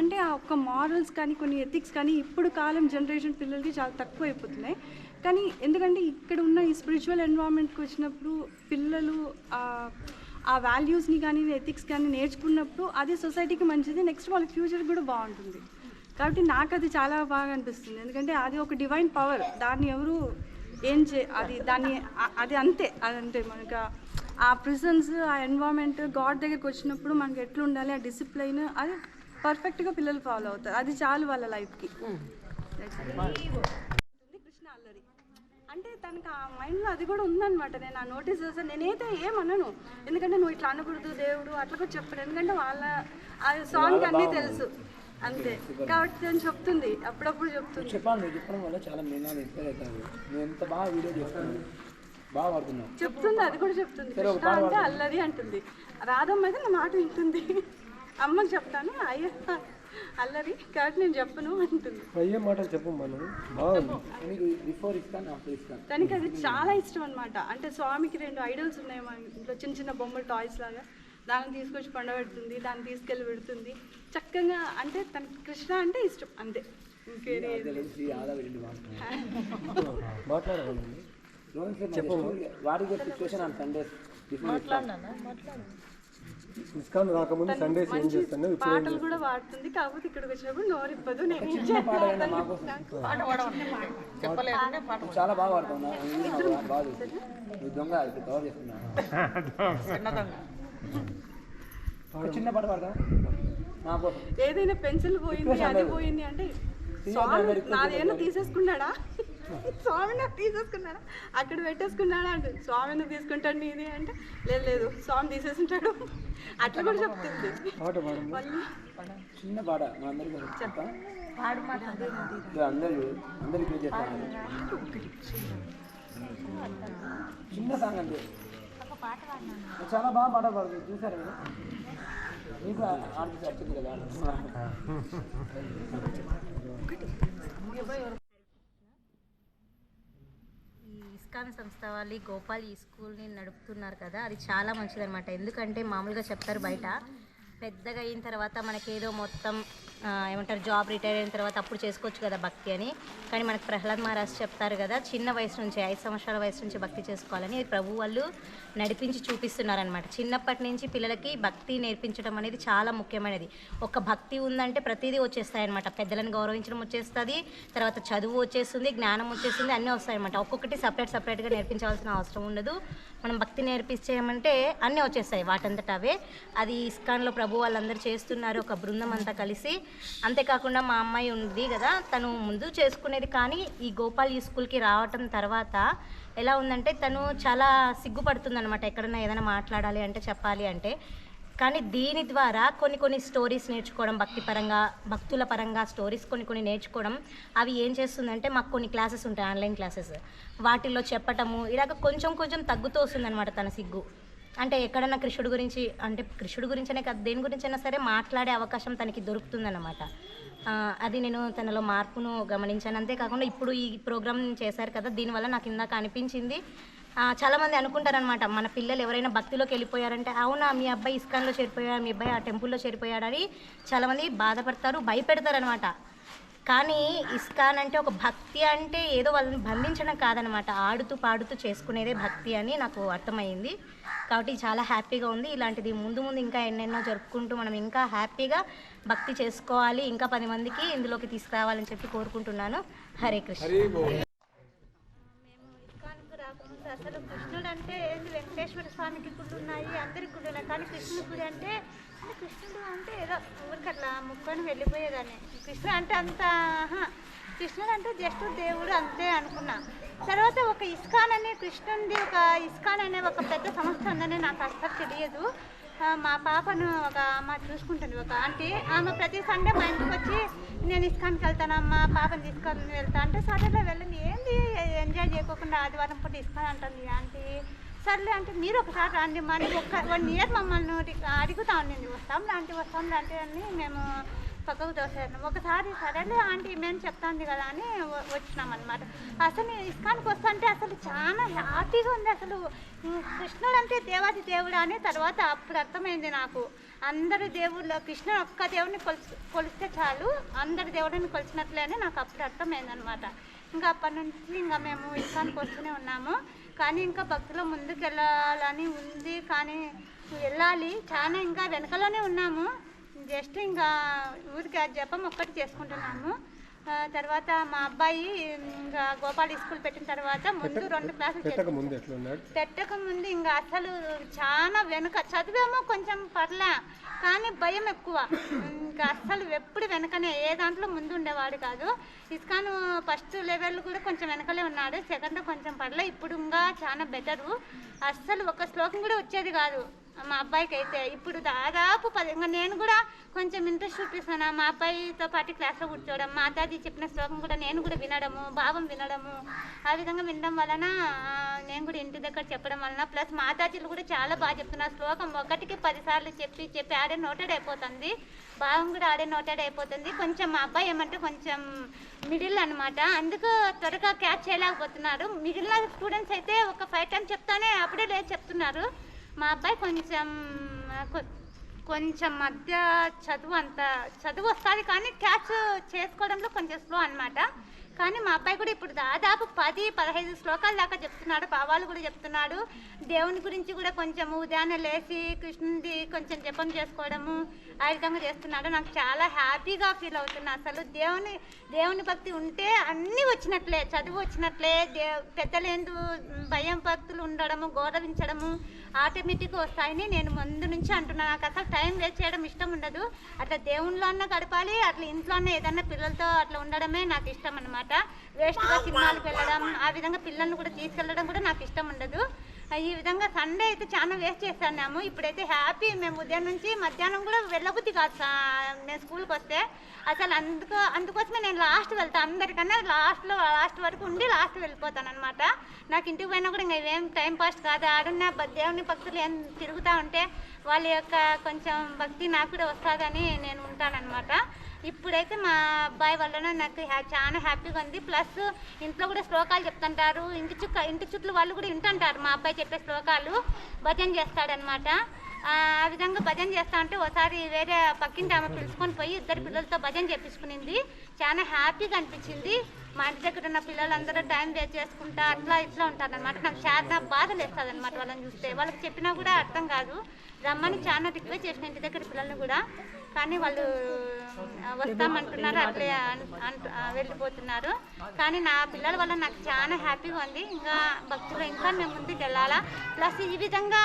అంటే ఆ ఒక్క మారల్స్ కానీ కొన్ని ఎథిక్స్ కానీ ఇప్పుడు కాలం జనరేషన్ పిల్లలకి చాలా తక్కువ అయిపోతున్నాయి. కానీ ఎందుకంటే ఇక్కడ ఉన్న ఈ స్పిరిచువల్ ఎన్వైరన్మెంట్కి వచ్చినప్పుడు పిల్లలు ఆ వాల్యూస్ని కానీ ఎథిక్స్ కానీ నేర్చుకున్నప్పుడు అది సొసైటీకి మంచిది, నెక్స్ట్ వాళ్ళ ఫ్యూచర్ కూడా బాగుంటుంది. కాబట్టి నాకు అది చాలా బాగా అనిపిస్తుంది. ఎందుకంటే అది ఒక డివైన్ పవర్, దాన్ని ఎవరు అది అంతే మనకు ఆ ప్రిసెన్స్, ఆ ఎన్వైరన్మెంట్ గాడ్ దగ్గరికి వచ్చినప్పుడు మనకి ఎట్లా ఉండాలి, ఆ డిసిప్లైన్ అది పర్ఫెక్ట్గా పిల్లలు ఫాలో అవుతారు. అది చాలు వాళ్ళ లైఫ్కి. కృష్ణ అల్లరి అంటే తనకు ఆ మైండ్లో అది కూడా ఉందన్నమాట. నేను ఆ నోటీస్ చేస్తాను. నేనైతే ఏమన్నాను, ఎందుకంటే నువ్వు ఇట్లా అనకూడదు దేవుడు అట్లా కూడా చెప్పాను. ఎందుకంటే వాళ్ళ ఆ సాంగ్ అన్నీ తెలుసు అంతే. కాబట్టి నేను చెప్తుంది, అప్పుడప్పుడు చెప్తుంది. చెప్పడం వల్ల చాలా మెయిన్ ఇన్స్పైర్ అవుతాను. నేను ఎంత బాగా వీడియో చేస్తాను, బాగా పడుతున్నాను చెప్తుంది. అది కూడా చెప్తుంది. కృష్ణ అంటే అల్లరి అంటుంది. రాధమ్మ అయితే నా మాట వింటుంది. అమ్మకి చెప్తాను అయ్య అల్లరి కాబట్టి నేను చెప్పను అంటుంది. అయ్యే మాటలు చెప్పు మనం బాగుంది. తనకి అది చాలా ఇష్టం అనమాట. అంటే స్వామికి 2 ఐడల్స్ ఉన్నాయి మా ఇంట్లో, చిన్న చిన్న బొమ్మలు టాయ్స్ లాగా. దాన్ని తీసుకొచ్చి పండబెడుతుంది, దాన్ని తీసుకెళ్ళి పెడుతుంది చక్కగా. అంటే తనకి కృష్ణ అంటే ఇష్టం అంతే, ఇంకేది ఇస్కాన్ రాకముందు సండేస్ ఏం చేస్తాను, పాటలు కూడా పాడుతుంది. కాకపోతే ఇక్కడికి వచ్చినప్పుడు నోరిప్పదు. నేను చాలా బాగా పడుతున్నా. చిన్న పాట పాడతా. ఏదైనా పెన్సిల్ పోయింది, అది పోయింది అంటే స్వామి నాదేనా తీసేసుకున్నాడా, స్వామి నాకు తీసేసుకున్నాడా, అక్కడ పెట్టేసుకున్నాడా అంటే స్వామిని తీసుకుంటాడు నీది అంటే లేదు స్వామి తీసేసుకుంటాడు అట్లా కూడా చెప్తుంది. చిన్న పాట అందరికీ చిన్న సాంగ్ అంటే చాలా బాగా పాట పాడుతుంది. చూసారు కదా, మీకు ఆడికి వచ్చింది కదా. ఈ ఇస్కాన్ సంస్థ వాళ్ళు గోపాల్ ఈ స్కూల్ని నడుపుతున్నారు కదా, అది చాలా మంచిదన్నమాట. ఎందుకంటే మామూలుగా చెప్తారు బయట పెద్దగా అయిన తర్వాత మనకేదో మొత్తం ఏమంటారు జాబ్ రిటైర్ అయిన తర్వాత అప్పుడు చేసుకోవచ్చు కదా భక్తి అని. కానీ మనకు ప్రహ్లాద్ మహారాజ్ చెప్తారు కదా, చిన్న వయసు నుంచి 5 సంవత్సరాల వయసు నుంచి భక్తి చేసుకోవాలని. అది ప్రభు వాళ్ళు నడిపించి చూపిస్తున్నారనమాట. చిన్నప్పటి నుంచి పిల్లలకి భక్తి నేర్పించడం అనేది చాలా ముఖ్యమైనది. ఒక భక్తి ఉందంటే ప్రతిదీ వచ్చేస్తాయి అనమాట. పెద్దలను గౌరవించడం వచ్చేస్తుంది, తర్వాత చదువు వచ్చేస్తుంది, జ్ఞానం వచ్చేస్తుంది, అన్నీ వస్తాయన్నమాట. ఒక్కొక్కటి సపరేట్గా నేర్పించాల్సిన అవసరం ఉండదు. మనం భక్తి నేర్పించేయమంటే అన్నీ వచ్చేస్తాయి వాటంతట అవే. అది ఇస్కాన్లో ప్రభు వాళ్ళందరూ చేస్తున్నారు, ఒక బృందం అంతా కలిసి. అంతేకాకుండా మా అమ్మాయి ఉంది కదా, తను ముందు చేసుకునేది. కానీ ఈ గోపాల్ ఈ స్కూల్కి రావటం తర్వాత ఎలా ఉందంటే తను చాలా సిగ్గుపడుతుందన్నమాట. ఎక్కడన్నా ఏదైనా మాట్లాడాలి అంటే, చెప్పాలి అంటే. కానీ దీని ద్వారా కొన్ని స్టోరీస్ నేర్చుకోవడం, భక్తుల పరంగా స్టోరీస్ కొన్ని నేర్చుకోవడం, అవి ఏం చేస్తుందంటే మాకు కొన్ని క్లాసెస్ ఉంటాయి, ఆన్లైన్ క్లాసెస్, వాటిల్లో చెప్పటము ఇలాగ కొంచెం తగ్గుతూ వస్తుందన్నమాట తన సిగ్గు. అంటే ఎక్కడన్నా కృష్ణుడి గురించనే కాదు, దేని గురించైనా సరే మాట్లాడే అవకాశం తనకి దొరుకుతుందన్నమాట. అది నేను తనలో మార్పును గమనించాను. అంతేకాకుండా ఇప్పుడు ఈ ప్రోగ్రామ్ చేశారు కదా, దీనివల్ల నాకు ఇందాక అనిపించింది, చాలామంది అనుకుంటారనమాట మన పిల్లలు ఎవరైనా భక్తిలోకి వెళ్ళిపోయారంటే, అవునా మీ అబ్బాయి ఇస్కాన్లో చేరిపోయాడు, మీ అబ్బాయి ఆ టెంపుల్లో చేరిపోయాడని చాలామంది బాధపడతారు, భయపెడతారనమాట. కానీ ఇస్కాన్ అంటే ఒక భక్తి అంటే ఏదో వాళ్ళని బంధించడం కాదనమాట, ఆడుతూ పాడుతూ చేసుకునేదే భక్తి అని నాకు అర్థమైంది. కాబట్టి చాలా హ్యాపీగా ఉంది. ఇలాంటిది ముందు ఇంకా ఎన్నెన్నో జరుపుకుంటూ మనం ఇంకా హ్యాపీగా భక్తి చేసుకోవాలి, ఇంకా 10 మందికి ఇందులోకి తీసుకురావాలని చెప్పి కోరుకుంటున్నాను. హరే కృష్ణ. అసలు కృష్ణుడు అంటే ఏంటి, వెంకటేశ్వర స్వామికి గుళ్ళు ఉన్నాయి, అందరికి గుళ్ళు ఉన్నాయి, కానీ కృష్ణుడి గుడి అంటే కృష్ణుడు అంటే ఏదో ఊరికి అట్లా ముక్కొని వెళ్ళిపోయేదాన్ని. కృష్ణుడు అంటే అంత కృష్ణుడు అంటే జస్ట్ దేవుడు అంతే అనుకున్నా. తర్వాత ఒక ఇస్కాన్ అనే కృష్ణుడి ఒక ఇస్కాన్ అనే ఒక పెద్ద సంస్థ ఉందని నాకు అస్సలు తెలియదు. మా పాపను ఒక అమ్మ చూసుకుంటుంది, ఒక ఆంటీ. ఆమె ప్రతి సండే మా ఇంటికి వచ్చి నేను ఇస్కాన్కి వెళ్తానమ్మా, పాపను తీసుకొని వెళ్తా అంటే సరేలే వెళ్ళండి, ఏంది ఎంజాయ్ చేయకోకుండా ఆదివారం పూట ఇస్కాన్ అంటుంది ఆంటీ. సర్లే అంటే మీరు ఒకసారి రండి మనీ 1 year మమ్మల్ని అడుగుతా ఉండింది, వస్తాం లాంటి అని మేము పక్కకు తోసాను. ఒకసారి సరేలే ఆంటీ మేము చెప్తాంది కదా అని వచ్చినాం అనమాట. అసలు ఇస్కాన్కి వస్తుంటే అసలు చాలా హ్యాపీగా ఉంది. అసలు కృష్ణుడు అంటే దేవాది దేవుడు అని తర్వాత అప్పుడు అర్థమైంది నాకు. అందరి దేవుళ్ళు కృష్ణుడు ఒక్క దేవుడిని కొలిస్తే చాలు, అందరి దేవుడిని కొలిచినట్లే అని నాకు అప్పుడు అర్థమైంది అనమాట. ఇంకా అప్పటి నుంచి ఇంకా మేము ఇస్కాన్కి వస్తూనే ఉన్నాము. కానీ ఇంకా భక్తులు ముందుకు వెళ్ళాలని ఉంది, కానీ వెళ్ళాలి చాలా, ఇంకా వెనకలోనే ఉన్నాము. జస్ట్ ఇంకా ఊరికి జపం ఒక్కటి చేసుకుంటున్నాము. తర్వాత మా అబ్బాయి ఇంకా గోపాల్ స్కూల్ పెట్టిన తర్వాత ముందు 2 క్లాసులు పెట్టక ముందు ఇంకా అసలు చాలా వెనుక, చదివేమో కొంచెం పర్లే కానీ భయం ఎక్కువ. ఇంకా అస్సలు ఎప్పుడు వెనకనే, ఏ దాంట్లో ముందు ఉండేవాడు కాదు. ఇస్కాన్ ఫస్ట్ లెవెల్ కూడా కొంచెం వెనకలే ఉన్నాడు, సెకండ్ కొంచెం పర్లే, ఇప్పుడు ఇంకా చాలా బెటరు. అస్సలు ఒక శ్లోకం కూడా వచ్చేది కాదు మా అబ్బాయికి అయితే. ఇప్పుడు దాదాపు 10 ఇంకా నేను కూడా కొంచెం ఇంట్రెస్ట్ చూపిస్తాను మా అబ్బాయితో పాటు క్లాస్లో కూర్చోవడం, మాతాజీ చెప్పిన శ్లోకం కూడా నేను కూడా వినడము, భావం వినడము. ఆ విధంగా వినడం వలన నేను కూడా ఇంటి దగ్గర చెప్పడం వలన, ప్లస్ మాతాజీలు కూడా చాలా బాగా చెప్తున్నారు. శ్లోకం 1కి 10 సార్లు చెప్పి ఆడే నోటెడ్ అయిపోతుంది, భావం కూడా ఆడే నోటెడ్ అయిపోతుంది. కొంచెం మా అబ్బాయి ఏమంటే కొంచెం మిడిల్ అనమాట, అందుకు త్వరగా క్యాచ్ చేయలేకపోతున్నారు. మిగిలిన స్టూడెంట్స్ అయితే ఒక 5 times చెప్తానే అప్పుడే లేదు చెప్తున్నారు. మా అబ్బాయి కొంచెం మధ్య చదువు వస్తుంది కానీ క్యాచ్ చేసుకోవడంలో కొంచెం స్లో అనమాట. కానీ మా అబ్బాయి కూడా ఇప్పుడు దాదాపు 10-15 శ్లోకాల దాకా చెప్తున్నాడు, భావాలు కూడా చెప్తున్నాడు. దేవుని గురించి కూడా కొంచెం ఉదయాన్నే లేచి కృష్ణుడి కొంచెం జపం చేసుకోవడము ఆ విధంగా చేస్తున్నాడు. నాకు చాలా హ్యాపీగా ఫీల్ అవుతున్నా. అసలు దేవుని భక్తి ఉంటే అన్నీ వచ్చినట్లే, చదువు వచ్చినట్లే, పెద్దలేందు భయం భక్తులు ఉండడము, గౌరవించడము ఆటోమేటిక్గా వస్తాయని నేను ముందు నుంచి అంటున్నాను. నాకు అసలు టైం వేస్ట్ చేయడం ఇష్టం ఉండదు. అట్లా దేవుళ్ళలో అన్న గడపాలి, అట్లా ఇంట్లో అన్న ఏదన్నా పిల్లలతో అట్లా ఉండడమే నాకు ఇష్టం అనమాట. వేస్ట్గా సినిమాలకు వెళ్ళడం, ఆ విధంగా పిల్లల్ని కూడా తీసుకెళ్ళడం కూడా నాకు ఇష్టం ఉండదు. ఈ విధంగా సండే అయితే చాలా వేస్ట్ చేస్తున్నాము. ఇప్పుడైతే హ్యాపీ, మేము ఉదయం నుంచి మధ్యాహ్నం కూడా వెళ్ళబుద్ధి కాదు నేను స్కూల్కి వస్తే. అసలు అందుకోసమే నేను లాస్ట్ వెళ్తాను, అందరికన్నా లాస్ట్ వరకు ఉండి లాస్ట్ వెళ్ళిపోతాను అనమాట. నాకు ఇంటికి పోయినా కూడా ఇంకా ఇవేం టైం పాస్ కాదు. ఆడున్న దేవుని భక్తులు ఏం తిరుగుతూ ఉంటే వాళ్ళ యొక్క కొంచెం భక్తి నాకు కూడా వస్తుందని నేను ఉంటానన్నమాట. ఇప్పుడైతే మా అబ్బాయి వల్ల నాకు చాలా హ్యాపీగా ఉంది. ప్లస్ ఇంట్లో కూడా శ్లోకాలు చెప్తుంటారు, ఇంటి చుట్టూ వాళ్ళు కూడా వింటుంటారు మా అబ్బాయి చెప్పే శ్లోకాలు. భజన చేస్తాడనమాట. ఆ విధంగా భజన చేస్తా ఉంటే ఒకసారి వేరే పక్కింటి ఆమె పిలుచుకొని పోయి 2 పిల్లలతో భజన చేపించుకునింది. చాలా హ్యాపీగా అనిపించింది. మా ఇంటి దగ్గర ఉన్న పిల్లలందరూ టైం వేస్ట్ చేసుకుంటా అట్లా ఇట్లా ఉంటారనమాట. నాకు చాలా బాధలు వేస్తుంది అనమాట వాళ్ళని చూస్తే. వాళ్ళకి చెప్పినా కూడా అర్థం కాదు. రమ్మని చాలా రిక్వెస్ట్ చేసిన ఇంటి దగ్గర పిల్లల్ని కూడా, కానీ వాళ్ళు వస్తామంటున్నారు, అట్లే వెళ్ళిపోతున్నారు. కానీ నా పిల్లల వల్ల నాకు చాలా హ్యాపీగా ఉంది. ఇంకా భక్తులు ఇంకా మేము ముందుకు వెళ్ళాలా. ప్లస్ ఈ విధంగా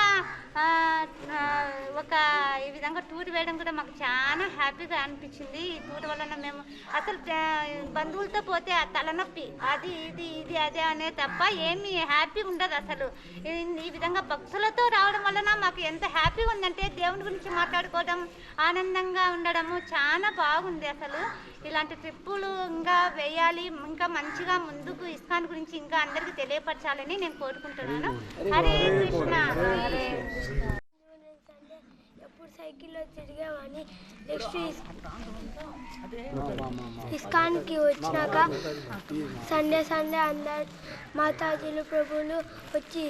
టూర్ వేయడం కూడా మాకు చాలా హ్యాపీగా అనిపించింది. ఈ టూర్ వలన మేము అసలు బంధువులతో పోతే ఆ తలనొప్పి అది ఇది అదే అనే తప్ప ఏమీ హ్యాపీగా ఉండదు అసలు. ఈ విధంగా భక్తులతో రావడం వలన మాకు ఎంత హ్యాపీగా ఉందంటే దేవుని గురించి మాట్లాడుకోవడం, ఆనందంగా ఉండడము చాలా బాగుంది. అసలు ఇలాంటి ట్రిప్పులు ఇంకా వేయాలి, ఇంకా మంచిగా ముందుకు ఇస్కాన్ గురించి ఇంకా అందరికీ తెలియపరచాలని నేను కోరుకుంటున్నాను. హరే కృష్ణ. ఎప్పుడు సైకిల్లో తిరిగామని నెక్స్ట్ ఇస్కాన్కి వచ్చినాక సండే అందరు మాతాజీలు ప్రభువులు వచ్చి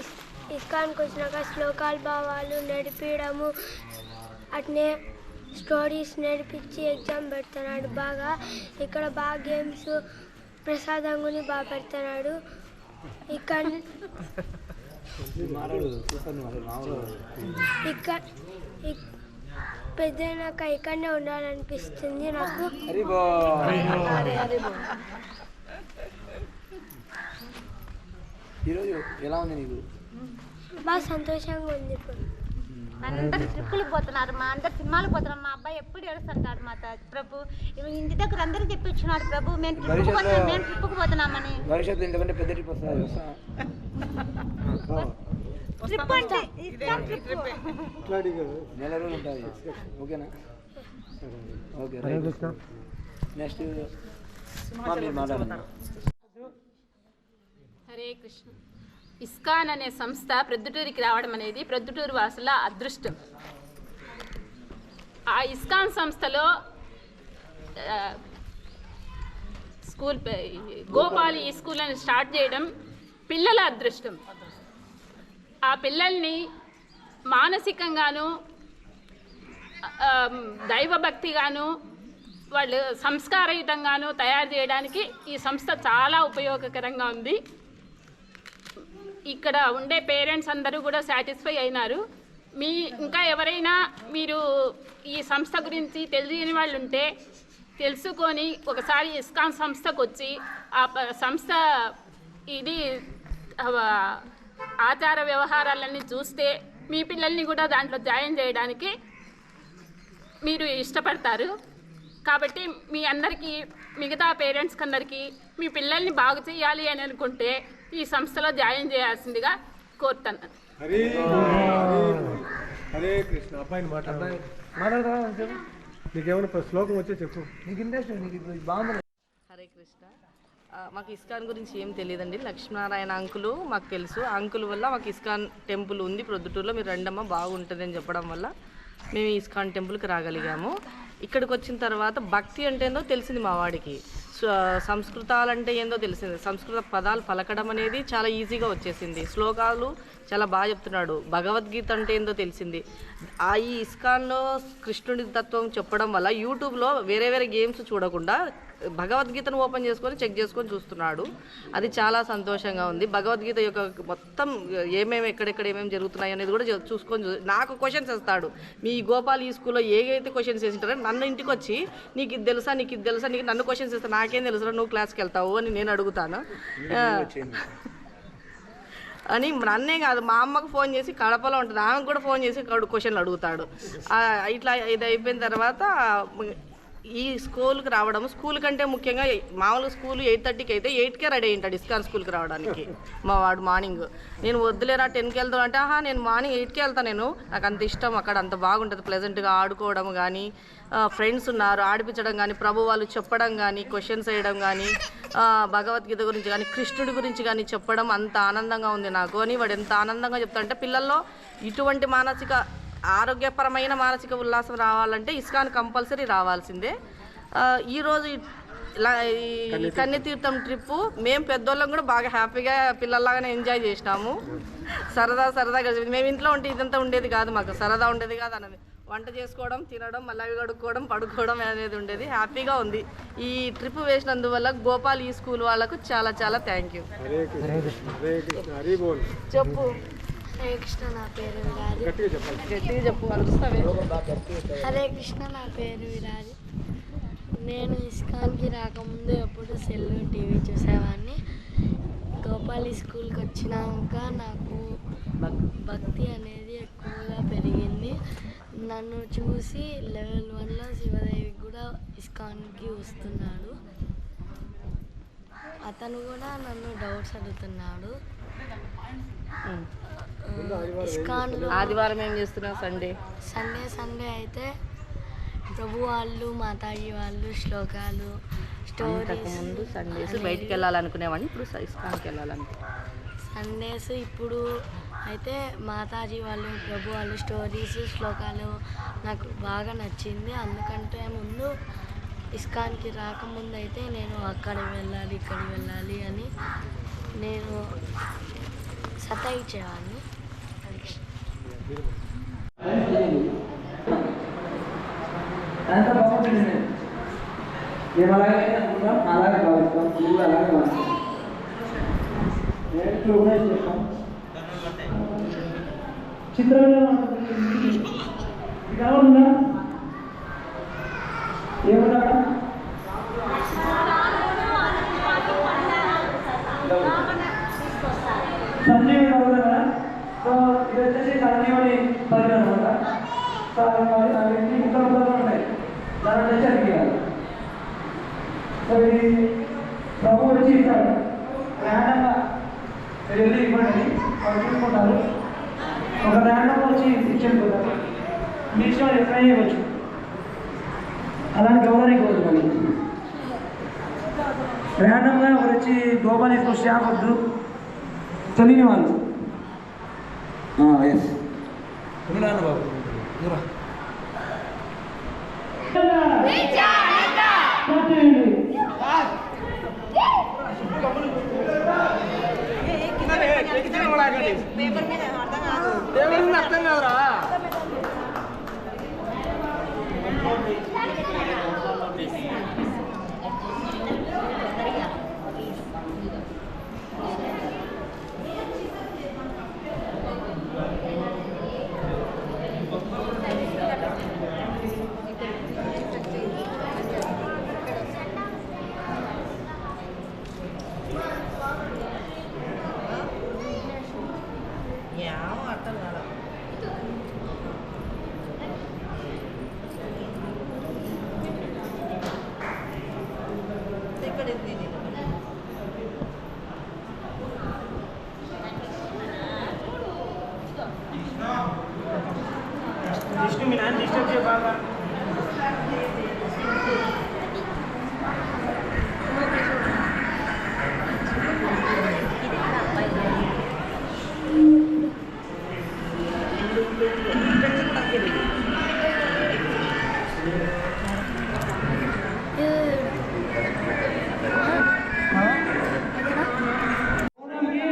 ఇస్కాన్కి వచ్చినాక శ్లోకాలు భావాలు నడిపించడము, అట్నే స్టోరీస్ నేర్పించి ఎగ్జామ్ పెడుతున్నాడు బాగా. ఇక్కడ బాగా గేమ్స్ ప్రసాదంగా బాగా పెడుతున్నాడు. ఇక్కడ పెద్దనాక ఇక్కడనే ఉండాలనిపిస్తుంది నాకు. ఈరోజు ఎలా ఉంది నీకు? బాగా సంతోషంగా ఉంది ఇప్పుడు. అందరు ట్రిప్పులకు పోతున్నారు, మా అందరు సినిమాలకు పోతున్నారు. మా అబ్బాయి ఎప్పుడు ఏడుస్తుంటాడు మా ప్రభు ఇంటి దగ్గర అందరూ చెప్పించున్నాడు ప్రభు మేము ట్రిప్పుకు పోతున్నామని. భవిష్యత్తు ఇంతకంటే పెద్ద ట్రిప్ వస్తుంది. ట్రిప్ అంటే నెల రోజులు ఉంటుంది. ఓకేనా? ఓకే నెక్స్ట్ మీరు మాట్లాడండి. హరే కృష్ణ. ఇస్కాన్ అనే సంస్థ ప్రొద్దుటూరికి రావడం అనేది ప్రొద్దుటూరు వాసుల అదృష్టం. ఆ ఇస్కాన్ సంస్థలో స్కూల్ గోపాలి ఈ స్కూల్ అని స్టార్ట్ చేయడం పిల్లల అదృష్టం. ఆ పిల్లల్ని మానసికంగాను దైవభక్తిగాను వాళ్ళు సంస్కారయుతంగాను తయారు చేయడానికి ఈ సంస్థ చాలా ఉపయోగకరంగా ఉంది. ఇక్కడ ఉండే పేరెంట్స్ అందరూ కూడా సాటిస్ఫై అయినారు. ఇంకా ఎవరైనా మీరు ఈ సంస్థ గురించి తెలియని వాళ్ళు ఉంటే తెలుసుకొని ఒకసారి ఇస్కాన్ సంస్థకు వచ్చి ఆ సంస్థ ఇది ఆచార వ్యవహారాలన్నీ చూస్తే మీ పిల్లల్ని కూడా దాంట్లో జాయిన్ చేయడానికి మీరు ఇష్టపడతారు. కాబట్టి మీ అందరికీ మిగతా పేరెంట్స్కి అందరికీ మీ పిల్లల్ని బాగు చేయాలి అని అనుకుంటే ఈ సంస్థలో జాయిన్ చేయాల్సిందిగా కోరుతున్నాను. హరే కృష్ణ. అబ్బాయిని మాట్లాడదా? నీకేమైనా శ్లోకం వచ్చే చెప్పు. నీకు ఇంట్రెస్ట్, నీకు బాగుంది. హరే కృష్ణ. మాకు ఇస్కాన్ గురించి ఏం తెలియదండి. లక్ష్మీనారాయణ అంకులు మాకు తెలుసు. అంకుల్ వల్ల మాకు ఇస్కాన్ టెంపుల్ ఉంది ప్రొద్దుటూరులో, మీరు రండమ్మా బాగుంటుంది అని చెప్పడం వల్ల మేము ఇస్కాన్ టెంపుల్కి రాగలిగాము. ఇక్కడికి వచ్చిన తర్వాత భక్తి అంటే ఏందో తెలిసింది మా వాడికి, సంస్కృతాలంటే ఏందో తెలిసింది, సంస్కృత పదాలు పలకడం అనేది చాలా ఈజీగా వచ్చేసింది, శ్లోకాలు చాలా బాగా చెప్తున్నాడు, భగవద్గీత అంటే ఏందో తెలిసింది. ఈ ఇస్కాన్లో కృష్ణుడి తత్వం చెప్పడం వల్ల యూట్యూబ్లో వేరే వేరే గేమ్స్ చూడకుండా భగవద్గీతను ఓపెన్ చేసుకొని చెక్ చేసుకొని చూస్తున్నాడు. అది చాలా సంతోషంగా ఉంది. భగవద్గీత యొక్క మొత్తం ఏమేమి ఎక్కడెక్కడ ఏమేమి జరుగుతున్నాయి అనేది కూడా చూసుకొని నాకు క్వశ్చన్స్ వేస్తాడు. మీ గోపాల్ ఈ స్కూల్లో ఏదైతే క్వశ్చన్స్ వేసింటారో నన్ను ఇంటికి వచ్చి నీకు ఇది తెలుసా, నీకు ఇది తెలుసా, నీకు నన్ను క్వశ్చన్స్ వేస్తా, నాకేం తెలుసా, నువ్వు క్లాస్కి వెళ్తావు అని నేను అడుగుతాను అని. నన్నే కాదు, మా అమ్మకు ఫోన్ చేసి కడపలో ఉంటుంది, ఆమెకు కూడా ఫోన్ చేసి క్వశ్చన్లు అడుగుతాడు. ఇట్లా ఇది అయిపోయిన తర్వాత ఈ స్కూల్కి రావడం, స్కూల్ కంటే ముఖ్యంగా మామూలుగా స్కూల్ 8:30కి అయితే 8కే రెడీ అయ్యింటాడు ఇస్కాన్ స్కూల్కి రావడానికి. మా వాడు మార్నింగ్ నేను వద్దులేరా 10కి వెళ్తాను అంటే, నేను మార్నింగ్ 8కే వెళ్తాను, నాకు అంత ఇష్టం, అక్కడ అంత బాగుంటుంది, ప్లెజెంట్గా ఆడుకోవడం కానీ, ఫ్రెండ్స్ ఉన్నారు ఆడిపించడం కానీ, ప్రభు వాళ్ళు చెప్పడం కానీ, క్వశ్చన్స్ వేయడం కానీ, భగవద్గీత గురించి కానీ, కృష్ణుడి గురించి కానీ చెప్పడం అంత ఆనందంగా ఉంది నాకు అని. వాడు ఎంత ఆనందంగా చెప్తా అంటే పిల్లల్లో ఇటువంటి ఆరోగ్యపరమైన మానసిక ఉల్లాసం రావాలంటే ఇస్కాన్ కంపల్సరీ రావాల్సిందే. ఈరోజు ఈ కన్యతీర్థం ట్రిప్పు మేము పెద్దోళ్ళం కూడా బాగా హ్యాపీగా పిల్లల్లాగానే ఎంజాయ్ చేసినాము. సరదాగా మేము ఇంట్లో ఉంటే ఇదంతా ఉండేది కాదు, మాకు సరదా ఉండేది కాదు అన్నది. వంట చేసుకోవడం, తినడం, మళ్ళీ అవి కడుక్కోవడం, పడుకోవడం అనేది ఉండేది. హ్యాపీగా ఉంది. ఈ ట్రిప్ వేసినందువల్ల గోపాల్ ఈ స్కూల్ వాళ్ళకు చాలా చాలా థ్యాంక్ యూ. చెప్పు. హరే కృష్ణ, నా పేరు విరాజి. గట్టిగా చెప్పు, అరుస్తావే. హరే కృష్ణ, నా పేరు విరాజి. నేను ఇస్కాన్కి రాకముందు ఎప్పుడు సెల్ టీవీ చూసేవాడిని. గోపాలి స్కూల్కి వచ్చినాక నాకు భక్తి అనేది ఎక్కువగా పెరిగింది. నన్ను చూసి లెవెల్ 1లో శివదేవి కూడా ఇస్కాన్కి వస్తున్నాడు. అతను కూడా నన్ను డౌట్స్ అడుగుతున్నాడు. ఇస్కాన్లో ఆదివారం ఏం చేస్తున్నావు? సండే అయితే ప్రభు వాళ్ళు, మాతాజీ వాళ్ళు శ్లోకాలు, స్టోరీస్. ముందు సండేస్ బయటికి వెళ్ళాలనుకునేవాడిని, ఇప్పుడు ఇస్కాన్కి వెళ్ళాలనుకున్నాను. సండేస్ ఇప్పుడు అయితే మాతాజీ వాళ్ళు, ప్రభు వాళ్ళు స్టోరీస్, శ్లోకాలు నాకు బాగా నచ్చింది. అందుకంటే ముందు ఇస్కాన్కి రాకముందు అయితే నేను అక్కడికి వెళ్ళాలి, ఇక్కడికి వెళ్ళాలి అని నేను సతాయించేవాడిని. అంత బాగుంటుంది. మేము అలాగే అలాగే భావిస్తాం, నువ్వు అలాగే భావిస్తాం. చేస్తాం చిత్రంగా కావాలన్నా ఏమన్నా వచ్చేసి కళనీయమని పదివేలు అనమాట. సో అవి ముక్కలు ముక్కలు ఉంటాయి, దాని వచ్చేసి అడిగారు. సో ఇది ప్రభు వచ్చి ఇస్తాడు ర్యాండంగా మీరు వెళ్ళి ఇవ్వండి, వాళ్ళు చూసుకుంటారు. ఒక ర్యాండంగా వచ్చి ఇచ్చేపోతారు, మీ ఇష్టం ఎప్పుడైనా ఇవ్వచ్చు, అలాంటి గౌరవానికి పోతుంది. ర్యాండంగా ఒకరు వచ్చి గోపాల్ ఎక్కువ స్టాఫ్ వద్దు, తెలియని వాళ్ళు. ఎస్ బాబు అర్థం కాదురా. మీ నాన్న డిస్టర్బ్ చేయ బాగా.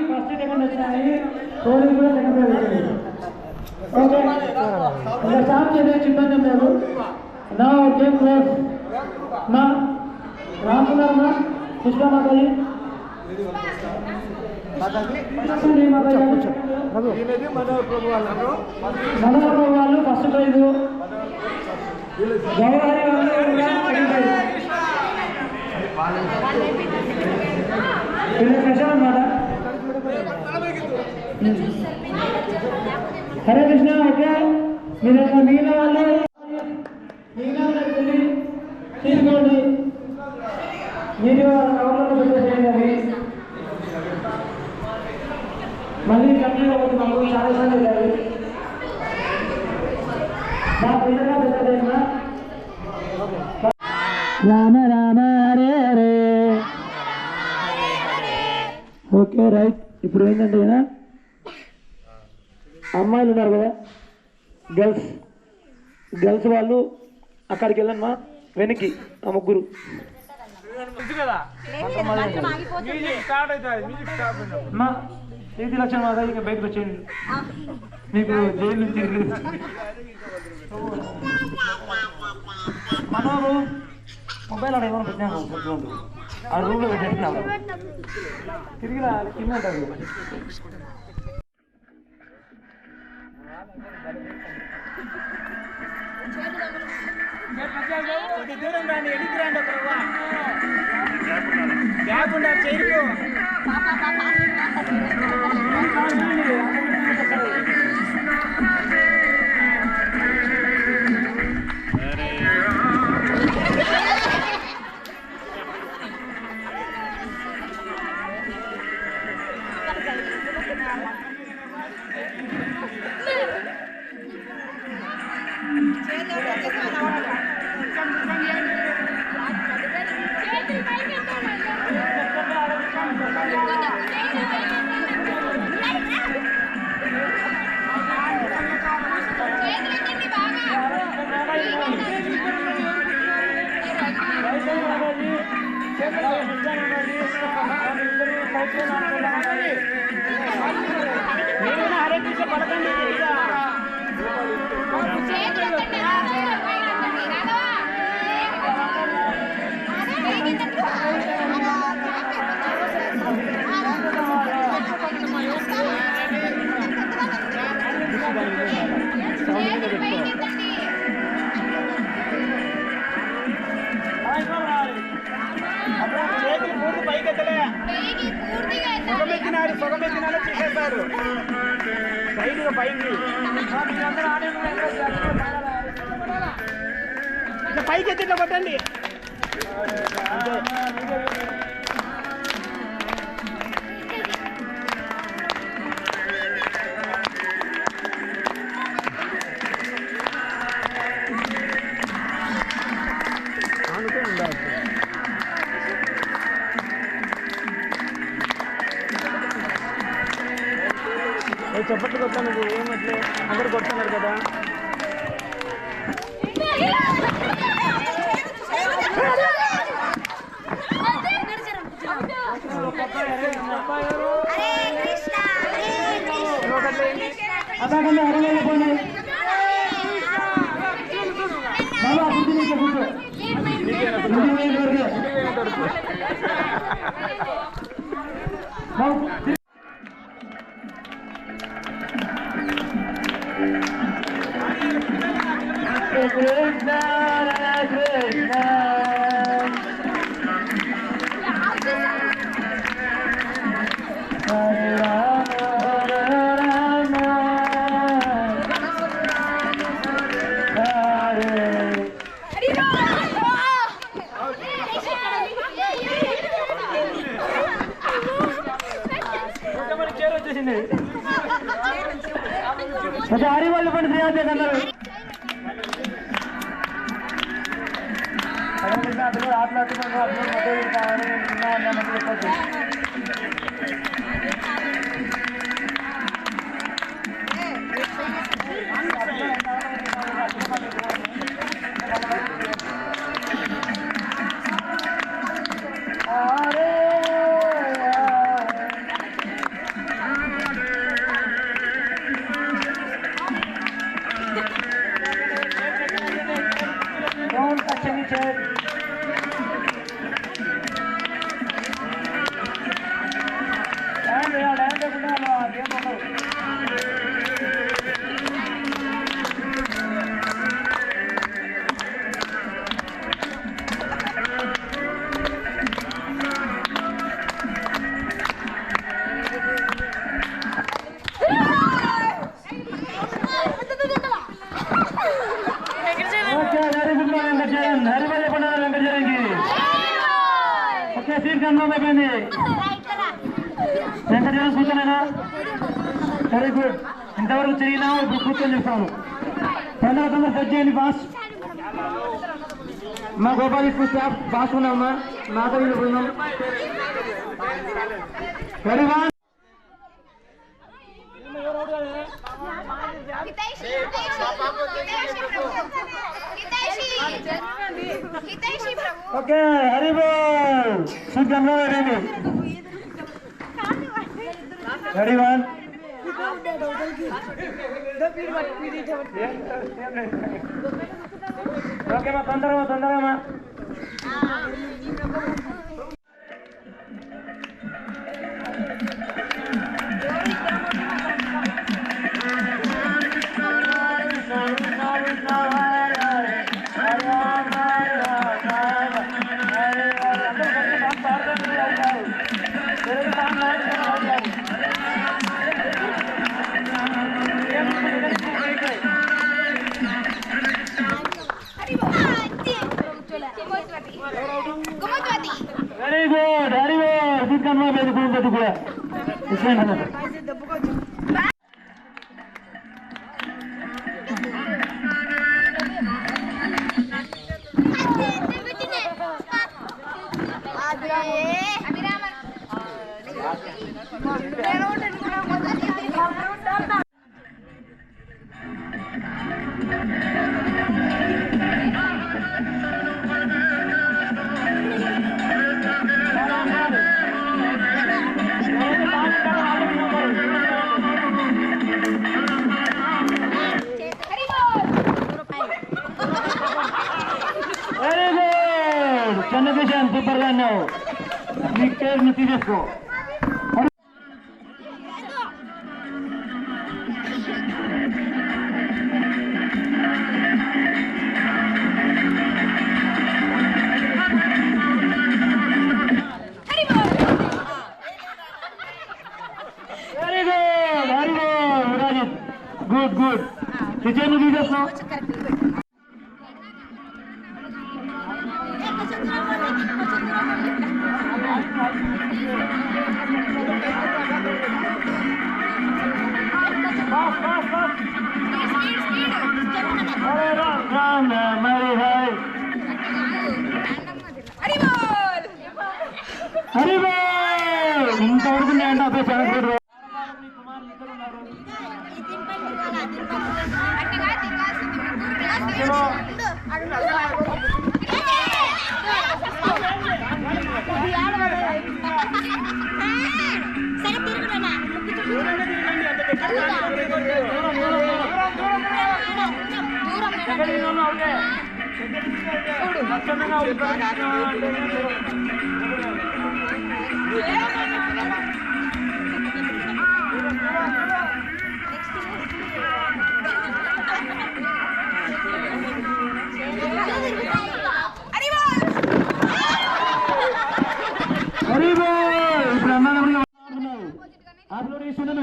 ఫస్ట్ సెకండ్ వచ్చినాయి, కోడింగ్ కూడా సెకండ్ వచ్చింది. ఓకే ఇంకా స్టార్ట్ చేసే ఇబ్బంది లేదు. నా గేమ్ క్లోజ్. మా రామ్కుమార్ మా కృష్ణమాతాజీ మనోహర్ వాళ్ళు ఫస్ట్ ప్రైజ్, గౌరవారి వాళ్ళు సెకండ్ ప్రైజ్. వీళ్ళు స్పెషల్ అన్నమాట. హరే కృష్ణ. ఓకే మీరు మిగిలిన వాళ్ళు వెళ్ళి తీసుకోండి, మీరు కవర్లలో పెట్టేసేయండి. మళ్ళీ కంపెనీలో ఒకటి మాకు చాలాసార్లు వెళ్ళాలి. నా పిల్లగా పెద్దదేనా రామ రామ హరే హరే. Okay right. ఇప్పుడు ఏంటంటే అమ్మాయిలు ఉన్నారు కదా, గర్ల్స్ వాళ్ళు అక్కడికి వెళ్ళమ్మా, వెనక్కి ఆ ముగ్గురు. మా ఇది లక్షణ మాదా ఇంకా బయటకు వచ్చేయండి, మీకు జైలు నుంచి మనోరు మొబైల్ ఆడ ఏమైనా పెట్టినాము, ఆ రూమ్లో పెట్టేస్తున్నాము, తిరిగి కింద ఉంటారు. దూరం రాండి, ఎడికి రండి, గ్యాప్ ఉండాలి చైర్కు. హరే కృష్ణ పడకండి. పైకి ఎత్తలే, సగమెత్తినారు తీసేస్తారు. గారు సైడ్గా పైకి మీరందరూ ఆడియన్స్ ఎంకరేజ్ చేయాలి. ఇట్లా పైకి ఎత్తి ఇట్లా కొట్టండి. చెప్పట్లు కొట్టా నువ్వు ఏమట్లే అందరు కొడుతున్నారు కదా. అతకండి అరవై పోండి బాబా కూర్చో Krishna, Krishna. Hare Rama, Hare Rama. हरी వాళ్ళు పని చేయాలి అందరూ అదే ఆటలాడుతున్నారు అదే మొదలు కావాలి నిన్న చెప్పొచ్చు వెంకటేశ్వర కూర్చోలేనా వెరీ గుడ్ ఇంతవరకు తిరిగినా ఇప్పుడు కూర్చొని చెప్తాను తొందర సెట్ చేయండి బాస్ మా గోపాల్ స్కూల్ స్టాఫ్ బాస్ ఉన్నామమ్మా మాతో ఉన్నాం వెరీ బాస్ ఓకే హరి బోల్ శుద్ధంగా రెడీ రెడీ వన్ ఓకే మా తొందరగా వెరీ గుడ్ హరి బోల్ శుద్ధంగా పెట్టుకుంటుంది కూడా వెరీ గుడ్ చంద్రకిషన్ సూపర్ గా అన్నావు నీ పేరు తీసేసుకో వెరీ గుడ్ నిమిషం. ఇంతవరకు నేను అబ్బాయి చాలా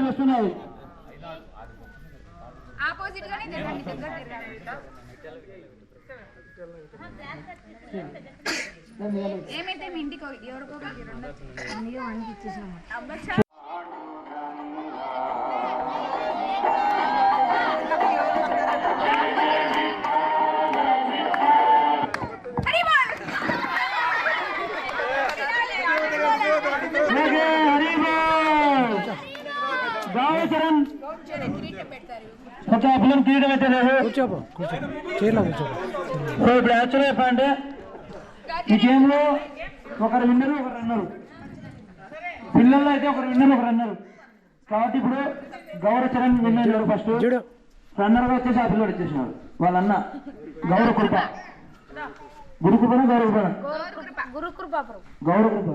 వస్తున్నాయి. ఏమైతే మీ ఇంటికి ఎవరికో ఇచ్చేసాము. పిల్లలు కిరీటం పెట్టలేదు. ఇప్పుడు యాక్చువల్గా చెప్పండి ఈ గేమ్లో ఒకరు విన్నరు ఒకరు రన్నరు. పిల్లల్లో అయితే ఒకరు విన్నరు ఒకరు రన్నరు. కాబట్టి ఇప్పుడు గౌరవ చరణ్ విన్నారు ఫస్ట్. రన్నర్గా వచ్చేసి ఆ పిల్లలు వచ్చేసినాడు. వాళ్ళన్న గౌరవ కృప గురుకృపన గౌరవ కృప.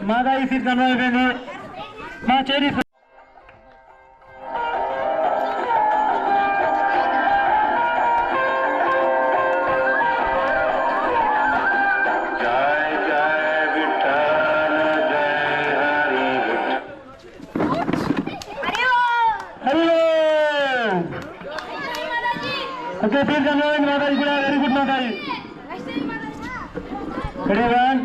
మాదా ఈ సీట్ కన్వైపోయింది. మా చేరి ఓకే సీట్ కన్వైపోయింది. మాతాజీ కూడా very good Mataji. Ready one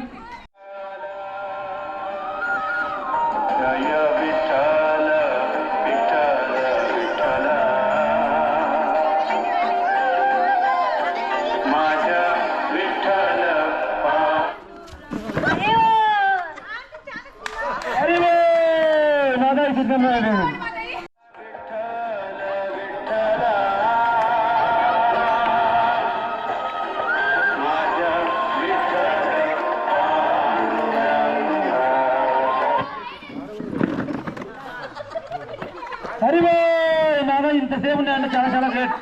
ఇంతసేపు ఉన్నాయంటే చాలా చాలా గ్రేట్.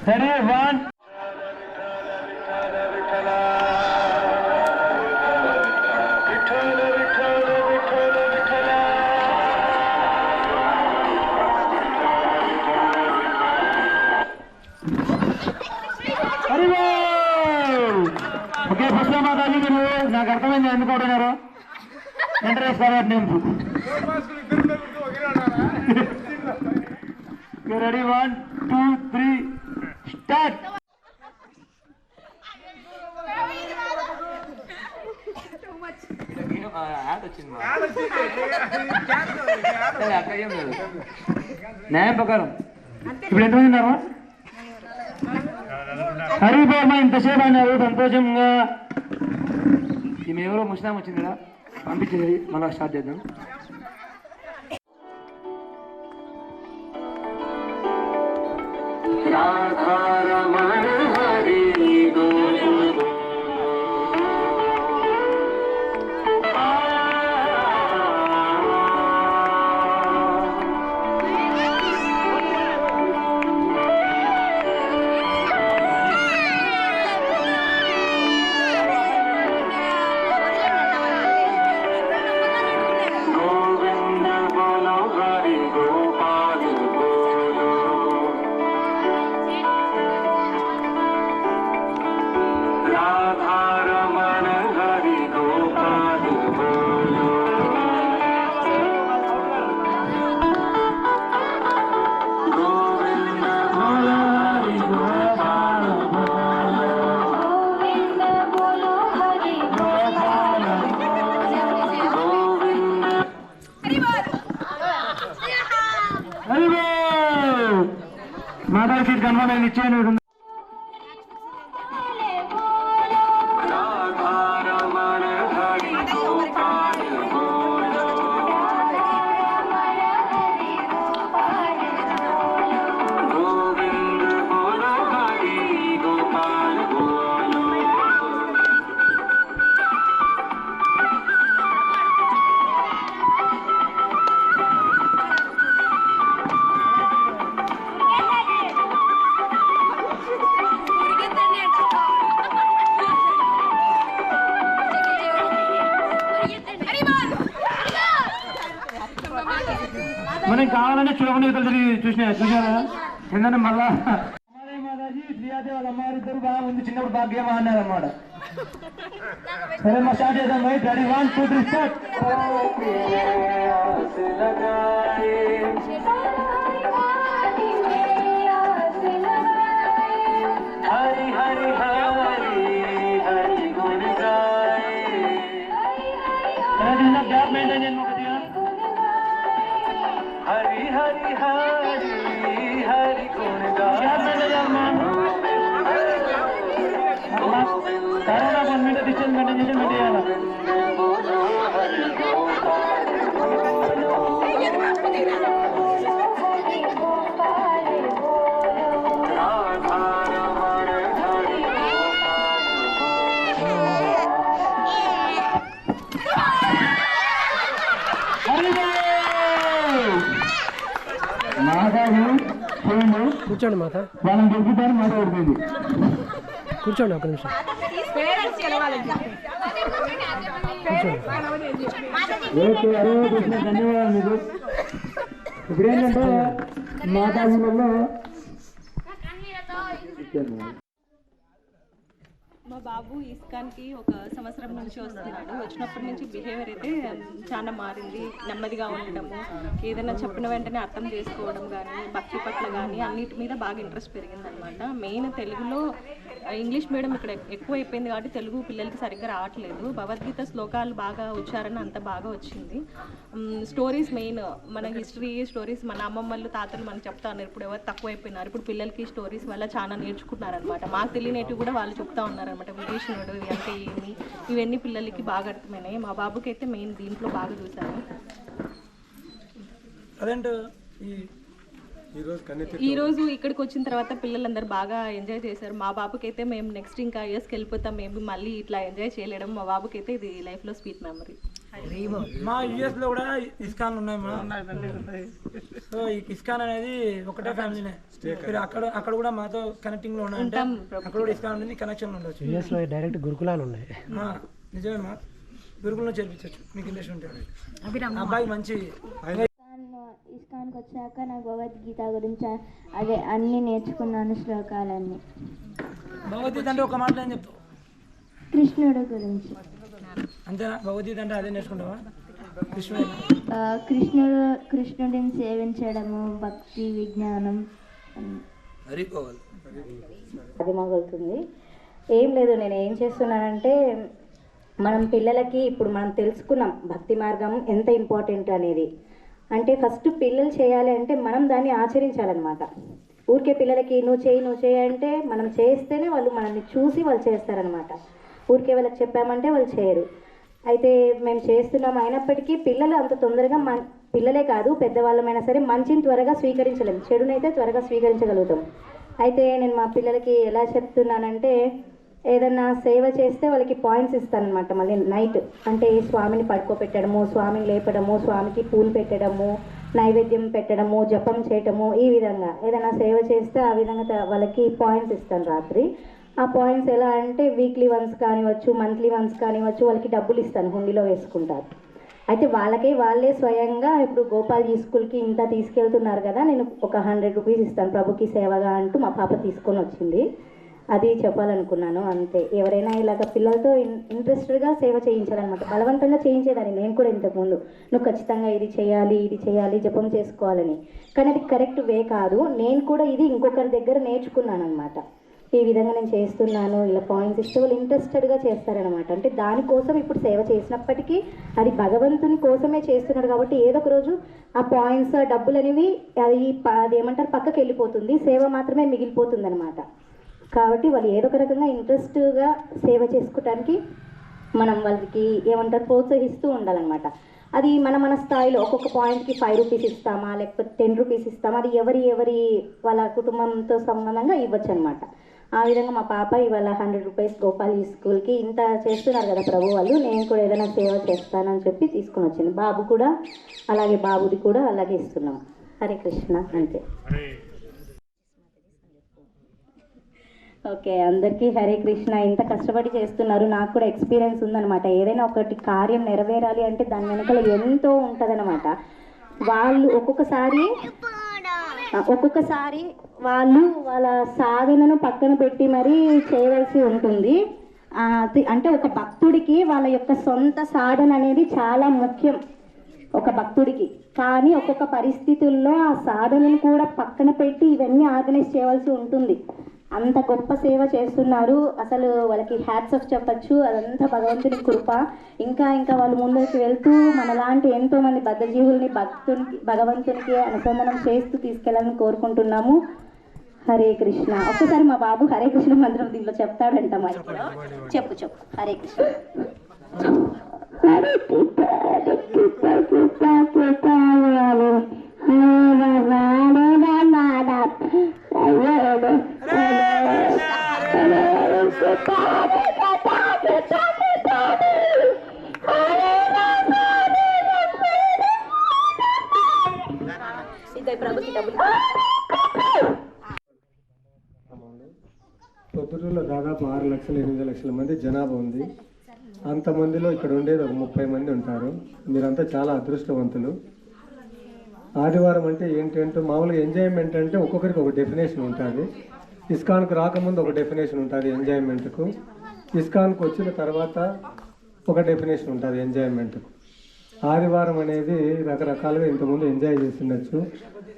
సరే వన్ ఓకే ఫస్ట్ మాతాజీ మీరు నాకు అర్థమైంది ఎందుకు అవుతున్నారు. ఇంట్రెస్ట్ కాబట్టి నేను రెడీ 1 2 3 స్టార్ట్. న్యాయం ప్రకారం ఇప్పుడు ఎంతమంది ఉన్నారు? హరిబాబా ఇంతసేపు అన్నారు సంతోషంగా. ఈమె ఎవరో ముస్లాం వచ్చింది కదా, పంపించేది మళ్ళీ స్టార్ట్ చేద్దాం. మాతాజీ సీట్ కన్ఫర్మ్ అయింది ఇచ్చేయండి. మనం కావాలంటే చులకనీతలు చూసారా ఏంటంటే మళ్ళా మాతాజీ శ్రీయాదేవి వాళ్ళ అమ్మగారు ఇద్దరు బాగా ఉంది చిన్నప్పుడు బాగా గేమ్ ఆడినారు అన్నమాట. సరే మా స్టార్ట్ చేద్దాం. Right ready 1 2 3 start. Hari Hari Hari Hari గుణ గాయే. గ్యాప్ మెయింటైన్ చేయండి కొద్దిగా. హరి హరి హరి హరి గుణ Gaaye. Corona 1 minute distance maintain చేసి మెయింటైన్ చేయాలి. కూర్చోండి మాత. వాళ్ళని దొరుకుతాను మాట పడుతుంది. కూర్చోండి ఒక నిమిషం. ఓకే హరే కృష్ణ ధన్యవాదాలు మీకు. ఇప్పుడు ఏంటంటే మాతాజీలలో మా బాబు ఇస్కాన్కి ఒక సంవత్సరం నుంచి వస్తున్నాడు. వచ్చినప్పటి నుంచి బిహేవియర్ అయితే చాలా మారింది. నెమ్మదిగా ఉండడము, ఏదైనా చెప్పిన వెంటనే అర్థం చేసుకోవడం కానీ, భక్తి పట్ల కానీ అన్నిటి మీద బాగా ఇంట్రెస్ట్ పెరిగిందనమాట. మెయిన్ తెలుగులో ఇంగ్లీష్ మీడియం ఇక్కడ ఎక్కువ అయిపోయింది కాబట్టి తెలుగు పిల్లలకి సరిగ్గా రావట్లేదు. భగవద్గీత శ్లోకాలు బాగా ఉచ్చారణ అంత బాగా వచ్చింది. స్టోరీస్ మెయిన్ మన హిస్టరీ స్టోరీస్ మన అమ్మమ్మలు తాతలు మనకు చెప్తా ఉన్నారు. ఇప్పుడు ఎవరు తక్కువ అయిపోయినారు. ఇప్పుడు పిల్లలకి స్టోరీస్ వల్ల చాలా నేర్చుకుంటున్నారనమాట. మాకు తెలియనేటివి కూడా వాళ్ళు చెప్తా ఉన్నారనమాట. విభీషణుడు ఇవి అంటే ఏమి, ఇవన్నీ పిల్లలకి బాగా అర్థమైనాయి. మా బాబుకి అయితే మెయిన్ దీంట్లో బాగా చూశాను. అదేంటో ఈ రోజు ఇక్కడికి వచ్చిన తర్వాత పిల్లలందరూ బాగా ఎంజాయ్ చేశారు. మా బాబుకి అయితే మేము నెక్స్ట్ ఇంకా ఇయర్స్కి వెళ్ళిపోతాం, మేము మళ్ళీ ఇట్లా ఎంజాయ్ చేయలేడం మా బాబుకి అయితే ఇది లైఫ్లో స్వీట్ మెమరీ. మా యుఎస్లో కూడా ఇస్కాన్ ఉన్నాయి మా. సో ఈ ఇస్కాన్ అనేది ఒకటే ఫ్యామిలీనే. అక్కడ కూడా మాతో కనెక్టింగ్ లో ఉన్నాయి. అక్కడ కూడా ఇస్కాన్ ఉంది, కనెక్షన్ ఉండొచ్చు. యుఎస్లో డైరెక్ట్ గురుకులాలు ఉన్నాయి. నిజమే మా, గురుకులంలో చేర్పించవచ్చు మీకు ఇంట్రెస్ట్ ఉంటే. అబ్బాయి మంచి ఇస్కాన్కి వచ్చాక నాకు భగవద్గీత గురించి అదే అన్నీ నేర్చుకున్నాను, శ్లోకాలన్నీ. భగవద్గీత అంటే ఒక మాట ఏం చెప్తావు? కృష్ణుడు గురించి అంతేనా? భగవద్గీత అంటే అదే నేర్చుకుంటావా? కృష్ణుడిని సేవించడము, భక్తి, విజ్ఞానం అది మొదలుతుంది. ఏం లేదు, నేను ఏం చేస్తున్నానంటే మనం పిల్లలకి ఇప్పుడు మనం తెలుసుకున్నాం భక్తి మార్గం ఎంత ఇంపార్టెంట్ అనేది. అంటే ఫస్ట్ పిల్లలు చేయాలి అంటే మనం దాన్ని ఆచరించాలన్నమాట. ఊరికే పిల్లలకి నువ్వు చేయి అంటే మనం చేస్తేనే వాళ్ళు మనల్ని చూసి వాళ్ళు చేస్తారనమాట. ఊరికే వాళ్ళకి చెప్పామంటే వాళ్ళు చేయరు. అయితే మేము చేస్తున్నాం, అయినప్పటికీ పిల్లలు అంత తొందరగా పిల్లలే కాదు పెద్దవాళ్ళమైనా సరే మంచిని త్వరగా స్వీకరించలేము, చెడునైతే త్వరగా స్వీకరించగలుగుతాం. అయితే నేను మా పిల్లలకి ఎలా చెప్తున్నానంటే ఏదన్నా సేవ చేస్తే వాళ్ళకి పాయింట్స్ ఇస్తానమాట. మళ్ళీ నైట్ అంటే స్వామిని పడుకోబెట్టడము, స్వామిని లేపడము, స్వామికి పూలు పెట్టడము, నైవేద్యం పెట్టడము, జపం చేయటము, ఈ విధంగా ఏదైనా సేవ చేస్తే ఆ విధంగా వాళ్ళకి పాయింట్స్ ఇస్తాను రాత్రి. ఆ పాయింట్స్ ఎలా అంటే వీక్లీ వన్స్ కానివచ్చు, మంత్లీ వన్స్ కానివచ్చు, వాళ్ళకి డబ్బులు ఇస్తాను, హుండీలో వేసుకుంటారు. అయితే వాళ్ళే స్వయంగా ఇప్పుడు గోపాల్జీ స్కూల్కి ఇంత తీసుకెళ్తున్నారు కదా, నేను ఒక 100 రూపీస్ ఇస్తాను ప్రభుకి సేవగా అంటూ మా పాప తీసుకొని వచ్చింది. అది చెప్పాలనుకున్నాను అంతే. ఎవరైనా ఇలాగ పిల్లలతో ఇంట్రెస్టెడ్గా సేవ చేయించాలన్నమాట. బలవంతంగా చేయించేదాన్ని నేను కూడా ఇంతకుముందు, నువ్వు ఖచ్చితంగా ఇది చేయాలి జపం చేసుకోవాలని. కానీ అది కరెక్ట్ వే కాదు. నేను కూడా ఇది ఇంకొకరి దగ్గర నేర్చుకున్నాను అనమాట. ఈ విధంగా నేను చేస్తున్నాను, ఇలా పాయింట్స్ ఇస్తే వాళ్ళు ఇంట్రెస్టెడ్గా చేస్తారనమాట. అంటే దానికోసం ఇప్పుడు సేవ చేసినప్పటికీ అది భగవంతుని కోసమే చేస్తున్నాడు కాబట్టి ఏదో ఒక రోజు ఆ పాయింట్స్, ఆ డబ్బులు అనేవి అది ఏమంటారు పక్కకి వెళ్ళిపోతుంది, సేవ మాత్రమే మిగిలిపోతుంది అనమాట. కాబట్టి వాళ్ళు ఏదో ఒక రకంగా ఇంట్రెస్ట్గా సేవ చేసుకోవటానికి మనం వాళ్ళకి ఏమంటారు ప్రోత్సహిస్తూ ఉండాలన్నమాట. అది మన స్థాయిలో ఒక్కొక్క పాయింట్కి 5 రూపీస్ ఇస్తామా లేకపోతే 10 రూపీస్ ఇస్తామా, అది ఎవరి వాళ్ళ కుటుంబంతో సంబంధంగా ఇవ్వచ్చు అనమాట. ఆ విధంగా మా పాప ఇవాళ 100 రూపీస్ గోపాల్ స్కూల్కి ఇంత చేస్తున్నారు కదా ప్రభు వాళ్ళు, నేను కూడా ఏదైనా సేవ చేస్తానని చెప్పి తీసుకుని వచ్చింది. బాబు కూడా అలాగే, బాబుది కూడా అలాగే ఇస్తున్నాం. హరే కృష్ణ. అంతే. ఓకే, అందరికీ హరే కృష్ణ. ఇంత కష్టపడి చేస్తున్నారు, నాకు కూడా ఎక్స్పీరియన్స్ ఉందన్నమాట. ఏదైనా ఒకటి కార్యం నెరవేరాలి అంటే దాని వెనకాల ఎంతో ఉంటుందన్నమాట. వాళ్ళు ఒక్కొక్కసారి వాళ్ళు వాళ్ళ సాధనను పక్కన పెట్టి మరీ చేయవలసి ఉంటుంది. అంటే ఒక భక్తుడికి వాళ్ళ యొక్క సొంత సాధన అనేది చాలా ముఖ్యం ఒక భక్తుడికి. కానీ ఒక్కొక్క పరిస్థితుల్లో ఆ సాధనను కూడా పక్కన పెట్టి ఇవన్నీ ఆర్గనైజ్ చేయవలసి ఉంటుంది. అంత గొప్ప సేవ చేస్తున్నారు. అసలు వాళ్ళకి హ్యాట్స్ ఆఫ్ చెప్పచ్చు. అదంతా భగవంతుని కృప. ఇంకా వాళ్ళు ముందుకు వెళ్తూ మనలాంటి ఎంతోమంది బద్ధజీవుల్ని భగవంతునికి అనుసంధానం చేస్తూ తీసుకెళ్ళాలని కోరుకుంటున్నాము. హరే కృష్ణ. ఒక్కసారి మా బాబు హరే కృష్ణ మంత్రం దీంట్లో చెప్తాడంట. మైక్లో చెప్పు. హరే కృష్ణ. పొద్దుటూరులో దాదాపు 6 లక్షల 8 లక్షల మంది జనాభా ఉంది. అంతమందిలో ఇక్కడ ఉండేది ఒక 30 మంది ఉంటారు. మీరంతా చాలా అదృష్టవంతులు. ఆదివారం అంటే ఏంటంటే మామూలుగా ఎంజాయ్మెంట్ అంటే ఒక్కొక్కరికి ఒక డెఫినేషన్ ఉంటుంది. ఇస్కాన్కి రాకముందు ఒక డెఫినేషన్ ఉంటుంది ఎంజాయ్మెంట్కు, ఇస్కాన్కి వచ్చిన తర్వాత ఒక డెఫినేషన్ ఉంటుంది ఎంజాయ్మెంట్కు. ఆదివారం అనేది రకరకాలుగా ఇంతకుముందు ఎంజాయ్ చేస్తుండొచ్చు,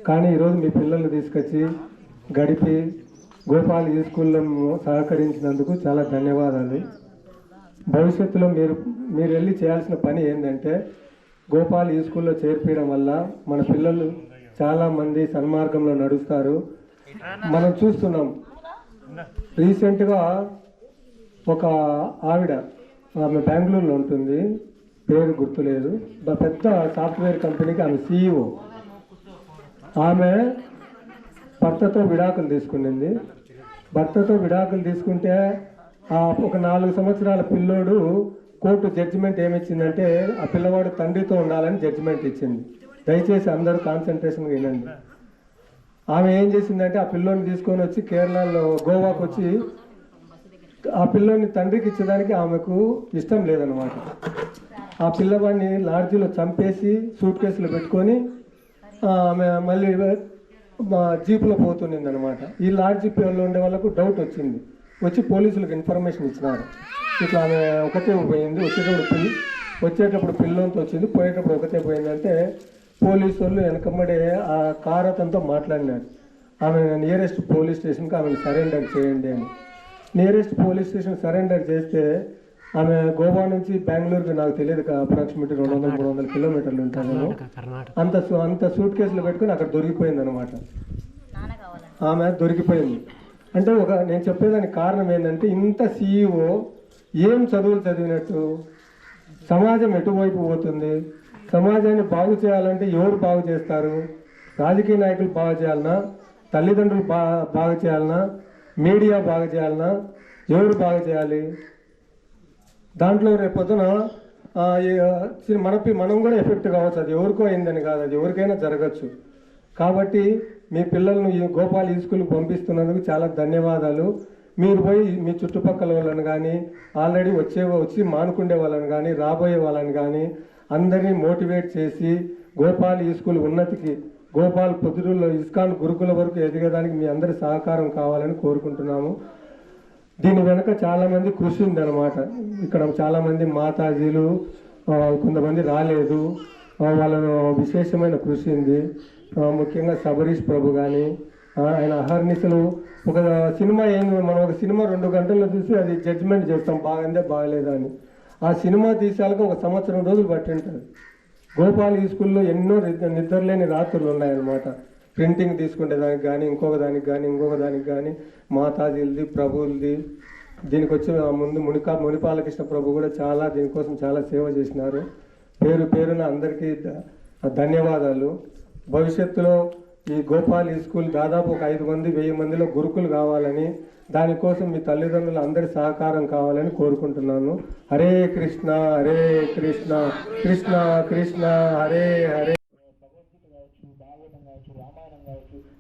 కానీ ఈరోజు మీ పిల్లల్ని తీసుకొచ్చి గడిపి గోపాల్ ఈ స్కూల్లో సహకరించినందుకు చాలా ధన్యవాదాలు. భవిష్యత్తులో మీరు వెళ్ళి చేయాల్సిన పని ఏంటంటే గోపాల్ ఈ స్కూల్లో చేర్పించడం వల్ల మన పిల్లలు చాలామంది సన్మార్గంలో నడుస్తారు. మనం చూస్తున్నాం. రీసెంట్గా ఒక ఆవిడ, ఆమె బెంగళూరులో ఉంటుంది, పేరు గుర్తులేదు, పెద్ద సాఫ్ట్వేర్ కంపెనీకి ఆమె CEO. ఆమె భర్తతో విడాకులు తీసుకునింది. భర్తతో విడాకులు తీసుకుంటే ఒక 4 సంవత్సరాల పిల్లోడు కోర్టు జడ్జిమెంట్ ఏమిచ్చిందంటే ఆ పిల్లవాడు తండ్రితో ఉండాలని జడ్జిమెంట్ ఇచ్చింది. దయచేసి అందరూ కాన్సన్ట్రేషన్గా వినండి. ఆమె ఏం చేసిందంటే ఆ పిల్లోని తీసుకొని వచ్చి కేరళలో గోవాకు వచ్చి ఆ పిల్లోని తండ్రికి ఇచ్చేదానికి ఆమెకు ఇష్టం లేదనమాట. ఆ పిల్లవాడిని లాడ్జీలో చంపేసి సూట్ కేసులో పెట్టుకొని ఆమె మళ్ళీ జీపులో పోతున్నింది అనమాట. ఈ లాడ్జీలో ఉండే వాళ్ళకు డౌట్ వచ్చింది. వచ్చి పోలీసులకు ఇన్ఫర్మేషన్ ఇచ్చినారు. ఇట్లా ఆమె ఒకటే పోయింది, వచ్చేటప్పుడు పిల్లలతో వచ్చింది, పోయేటప్పుడు ఒకటే పోయిందంటే పోలీసు వాళ్ళు వెనకమ్మడే ఆ కార్ అతనితో మాట్లాడినారు. ఆమె నియరెస్ట్ పోలీస్ స్టేషన్కి ఆమెను సరెండర్ చేయండి అని. నియరెస్ట్ పోలీస్ స్టేషన్ సరెండర్ చేస్తే ఆమె గోవా నుంచి బెంగళూరుకి నాకు తెలియదు అప్రాక్సిమేట్లీ 200-300 కిలోమీటర్లు ఉంటాను. అంత సూట్ కేసులు పెట్టుకుని అక్కడ దొరికిపోయింది అనమాట. ఆమె దొరికిపోయింది. అంటే నేను చెప్పేదానికి కారణం ఏంటంటే ఇంత CEO ఏం చదువులు చదివినట్టు, సమాజం ఎటువైపు పోతుంది, సమాజాన్ని బాగు చేయాలంటే ఎవరు బాగు చేస్తారు? రాజకీయ నాయకులు బాగు చేయాలన్నా, తల్లిదండ్రులు బాగు చేయాలన్నా, మీడియా బాగు చేయాలన్నా, ఎవరు బాగు చేయాలి? దాంట్లో రేపొద్దున మనం కూడా ఎఫెక్ట్ కావచ్చు. అది ఎవరికో అయిందని కాదు, అది ఎవరికైనా జరగచ్చు. కాబట్టి మీ పిల్లలను ఈ గోపాల్ ఈ స్కూల్కి పంపిస్తున్నందుకు చాలా ధన్యవాదాలు. మీరు పోయి మీ చుట్టుపక్కల వాళ్ళని కానీ, ఆల్రెడీ వచ్చి మానుకుండే వాళ్ళని కానీ, రాబోయే వాళ్ళని కానీ అందరినీ మోటివేట్ చేసి గోపాల్ ఈ స్కూల్ ఉన్నతికి, గోపాల్ పొద్దుటూరులో ఇస్కాన్ గురుకుల వరకు ఎదిగేదానికి మీ అందరి సహకారం కావాలని కోరుకుంటున్నాము. దీని వెనక చాలామంది కృషి ఉందన్నమాట. ఇక్కడ చాలామంది మాతాజీలు, కొంతమంది రాలేదు, వాళ్ళను విశేషమైన కృషి ఉంది. ముఖ్యంగా శబరీష్ ప్రభు కానీ, ఆయన అహర్నిశలు ఒక సినిమా మనం ఒక సినిమా 2 గంటల్లో చూసి అది జడ్జిమెంట్ చేస్తాం బాగుందే బాగలేదా అని. ఆ సినిమా తీసాక 1 సంవత్సరం రోజులు పట్టి ఉంటుంది. గోపాల్ ఈ స్కూల్లో ఎన్నో నిద్రలేని రాత్రులు ఉన్నాయన్నమాట. ప్రింటింగ్ తీసుకునే దానికి కానీ ఇంకొక దానికి కానీ మాతాజీలది ప్రభువులది. దీనికి వచ్చి ముందు మునిపాలకృష్ణ ప్రభు కూడా దీనికోసం చాలా సేవ చేసినారు. పేరున అందరికీ ధన్యవాదాలు. భవిష్యత్తులో ఈ గోపాల్ ఈ స్కూల్ దాదాపు ఒక 5 మంది 1000 మందిలో గురుకులు కావాలని, దానికోసం మీ తల్లిదండ్రులు అందరి సహకారం కావాలని కోరుకుంటున్నాను. హరే కృష్ణ హరే కృష్ణ కృష్ణ కృష్ణ హరే హరే.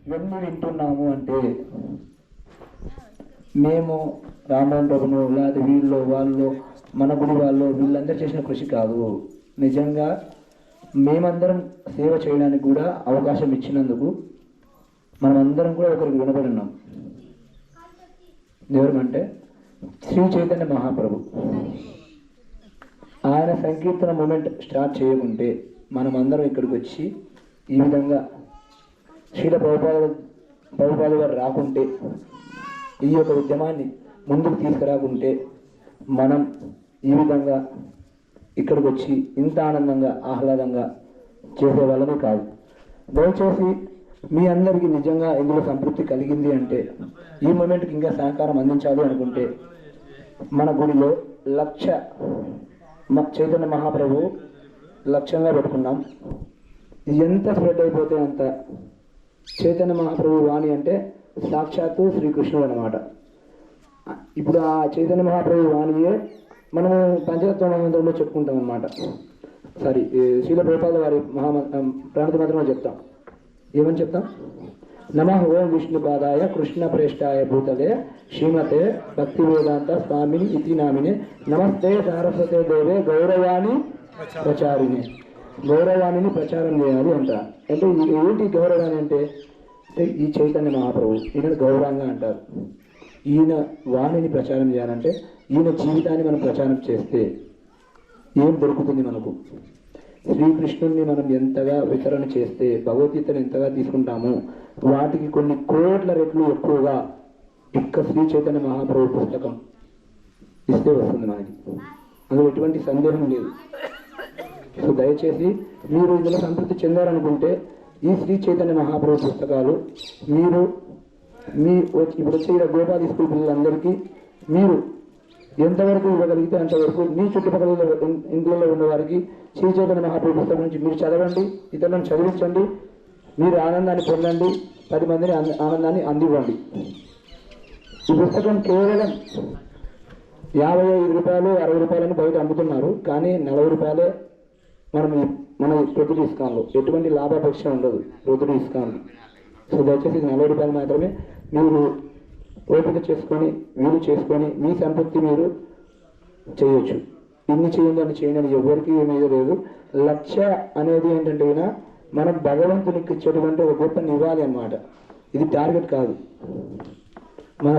ఇవన్నీ వింటున్నాము అంటే మేము రామోహన్ ప్రభును లేదా వీళ్ళు వాళ్ళు మన గుడి వాళ్ళు వీళ్ళందరూ చేసిన కృషి కాదు. నిజంగా మేమందరం సేవ చేయడానికి కూడా అవకాశం ఇచ్చినందుకు మనమందరం కూడా ఒకరికి వినబడి ఉన్నాం. ఎవరమంటే శ్రీ చైతన్య మహాప్రభు. ఆయన సంకీర్తన మూమెంట్ స్టార్ట్ చేయకుంటే మనమందరం ఇక్కడికి వచ్చి ఈ విధంగా శ్రీల ప్రభుపాద గారు రాకుంటే, ఈ యొక్క ఉద్యమాన్ని ముందుకు తీసుకురాకుంటే మనం ఈ విధంగా ఇక్కడికి వచ్చి ఇంత ఆనందంగా ఆహ్లాదంగా చేసేవాళ్ళమే కాదు. దయచేసి మీ అందరికీ నిజంగా ఇందులో సంతృప్తి కలిగింది అంటే, ఈ మూమెంట్కి ఇంకా సహకారం అందించాలి అనుకుంటే మన గుడిలో 1,00,000 చైతన్య మహాప్రభు లక్ష్యంగా పెట్టుకున్నాం. ఎంత స్ప్రెడ్ అయిపోతే అంత చైతన్య మహాప్రభు వాణి అంటే సాక్షాత్తు శ్రీకృష్ణుడు అన్నమాట. ఇప్పుడు ఆ చైతన్య మహాప్రభు వాణియే మనము పంచతత్వ మంత్రంలో చెప్పుకుంటాం అన్నమాట. సారీ, శ్రీల ప్రభుపాద వారి ప్రణతి మంత్రంలో చెప్తాం. ఏమని చెప్తాం? నమః ఓం విష్ణుపాదాయ కృష్ణ ప్రేష్టాయ భూతలే శ్రీమతే భక్తి వేదాంత స్వామిని ఇతి నామినే నమస్తే సారస్వతే దేవే గౌరవాణి ప్రచారిణి. గౌరవాణిని ప్రచారం చేయాలి అంటారు. అంటే ఏంటి గౌరవాన్ని అంటే ఈ చైతన్య మహాప్రభు ఈయన గౌరవంగా అంటారు. ఈయన వాణిని ప్రచారం చేయాలంటే ఈయన జీవితాన్ని మనం ప్రచారం చేస్తే ఏం దొరుకుతుంది మనకు? శ్రీకృష్ణుడిని మనం ఎంతగా వితరణ చేస్తే, భగవద్గీతను ఎంతగా తీసుకుంటామో వాటికి కొన్ని కోట్ల రెట్లు ఎక్కువగా ఇక్క శ్రీ చైతన్య మహాప్రభు పుస్తకం ఇస్తే వస్తుంది మనకి. అందులో ఎటువంటి సందేహం లేదు. సో దయచేసి మీరు ఇందులో సంతృప్తి చెందారనుకుంటే ఈ శ్రీ చైతన్య మహాప్రభు పుస్తకాలు మీరు ఇప్పుడు వచ్చే గోపాల్ స్కూల్ పిల్లలందరికీ మీరు ఎంతవరకు ఇవ్వగలిగితే అంతవరకు మీ చుట్టుపక్కల ఇంట్లో ఉన్న వారికి శ్రీ చైతన్య మహాప్రభు పుస్తకం నుంచి మీరు చదవండి, ఇతరులను చదివించండి, మీరు ఆనందాన్ని పొందండి, 10 మందిని ఆనందాన్ని అందివ్వండి. ఈ పుస్తకం కేవలం 55 రూపాయలు 60 రూపాయలని బయట అమ్ముతున్నారు. కానీ 40 రూపాయలే మన ప్రొద్దుటి ఇస్కాన్లో ఎటువంటి లాభాపేక్ష ఉండదు. ప్రొద్దుటి ఇస్కాన్లో సో దయచేసి 40 రూపాయలు మాత్రమే మీరు ఓపిక చేసుకొని వీలు చేసుకొని మీ సంతృప్తి మీరు చేయొచ్చు. ఇన్ని చేయండి అని ఎవరికి ఏమీ లేదు. లక్ష్య అనేది ఏంటంటే మనం భగవంతునికి ఇచ్చేటువంటి ఒక గొప్పని ఇవ్వాలి అన్నమాట. ఇది టార్గెట్ కాదు. మన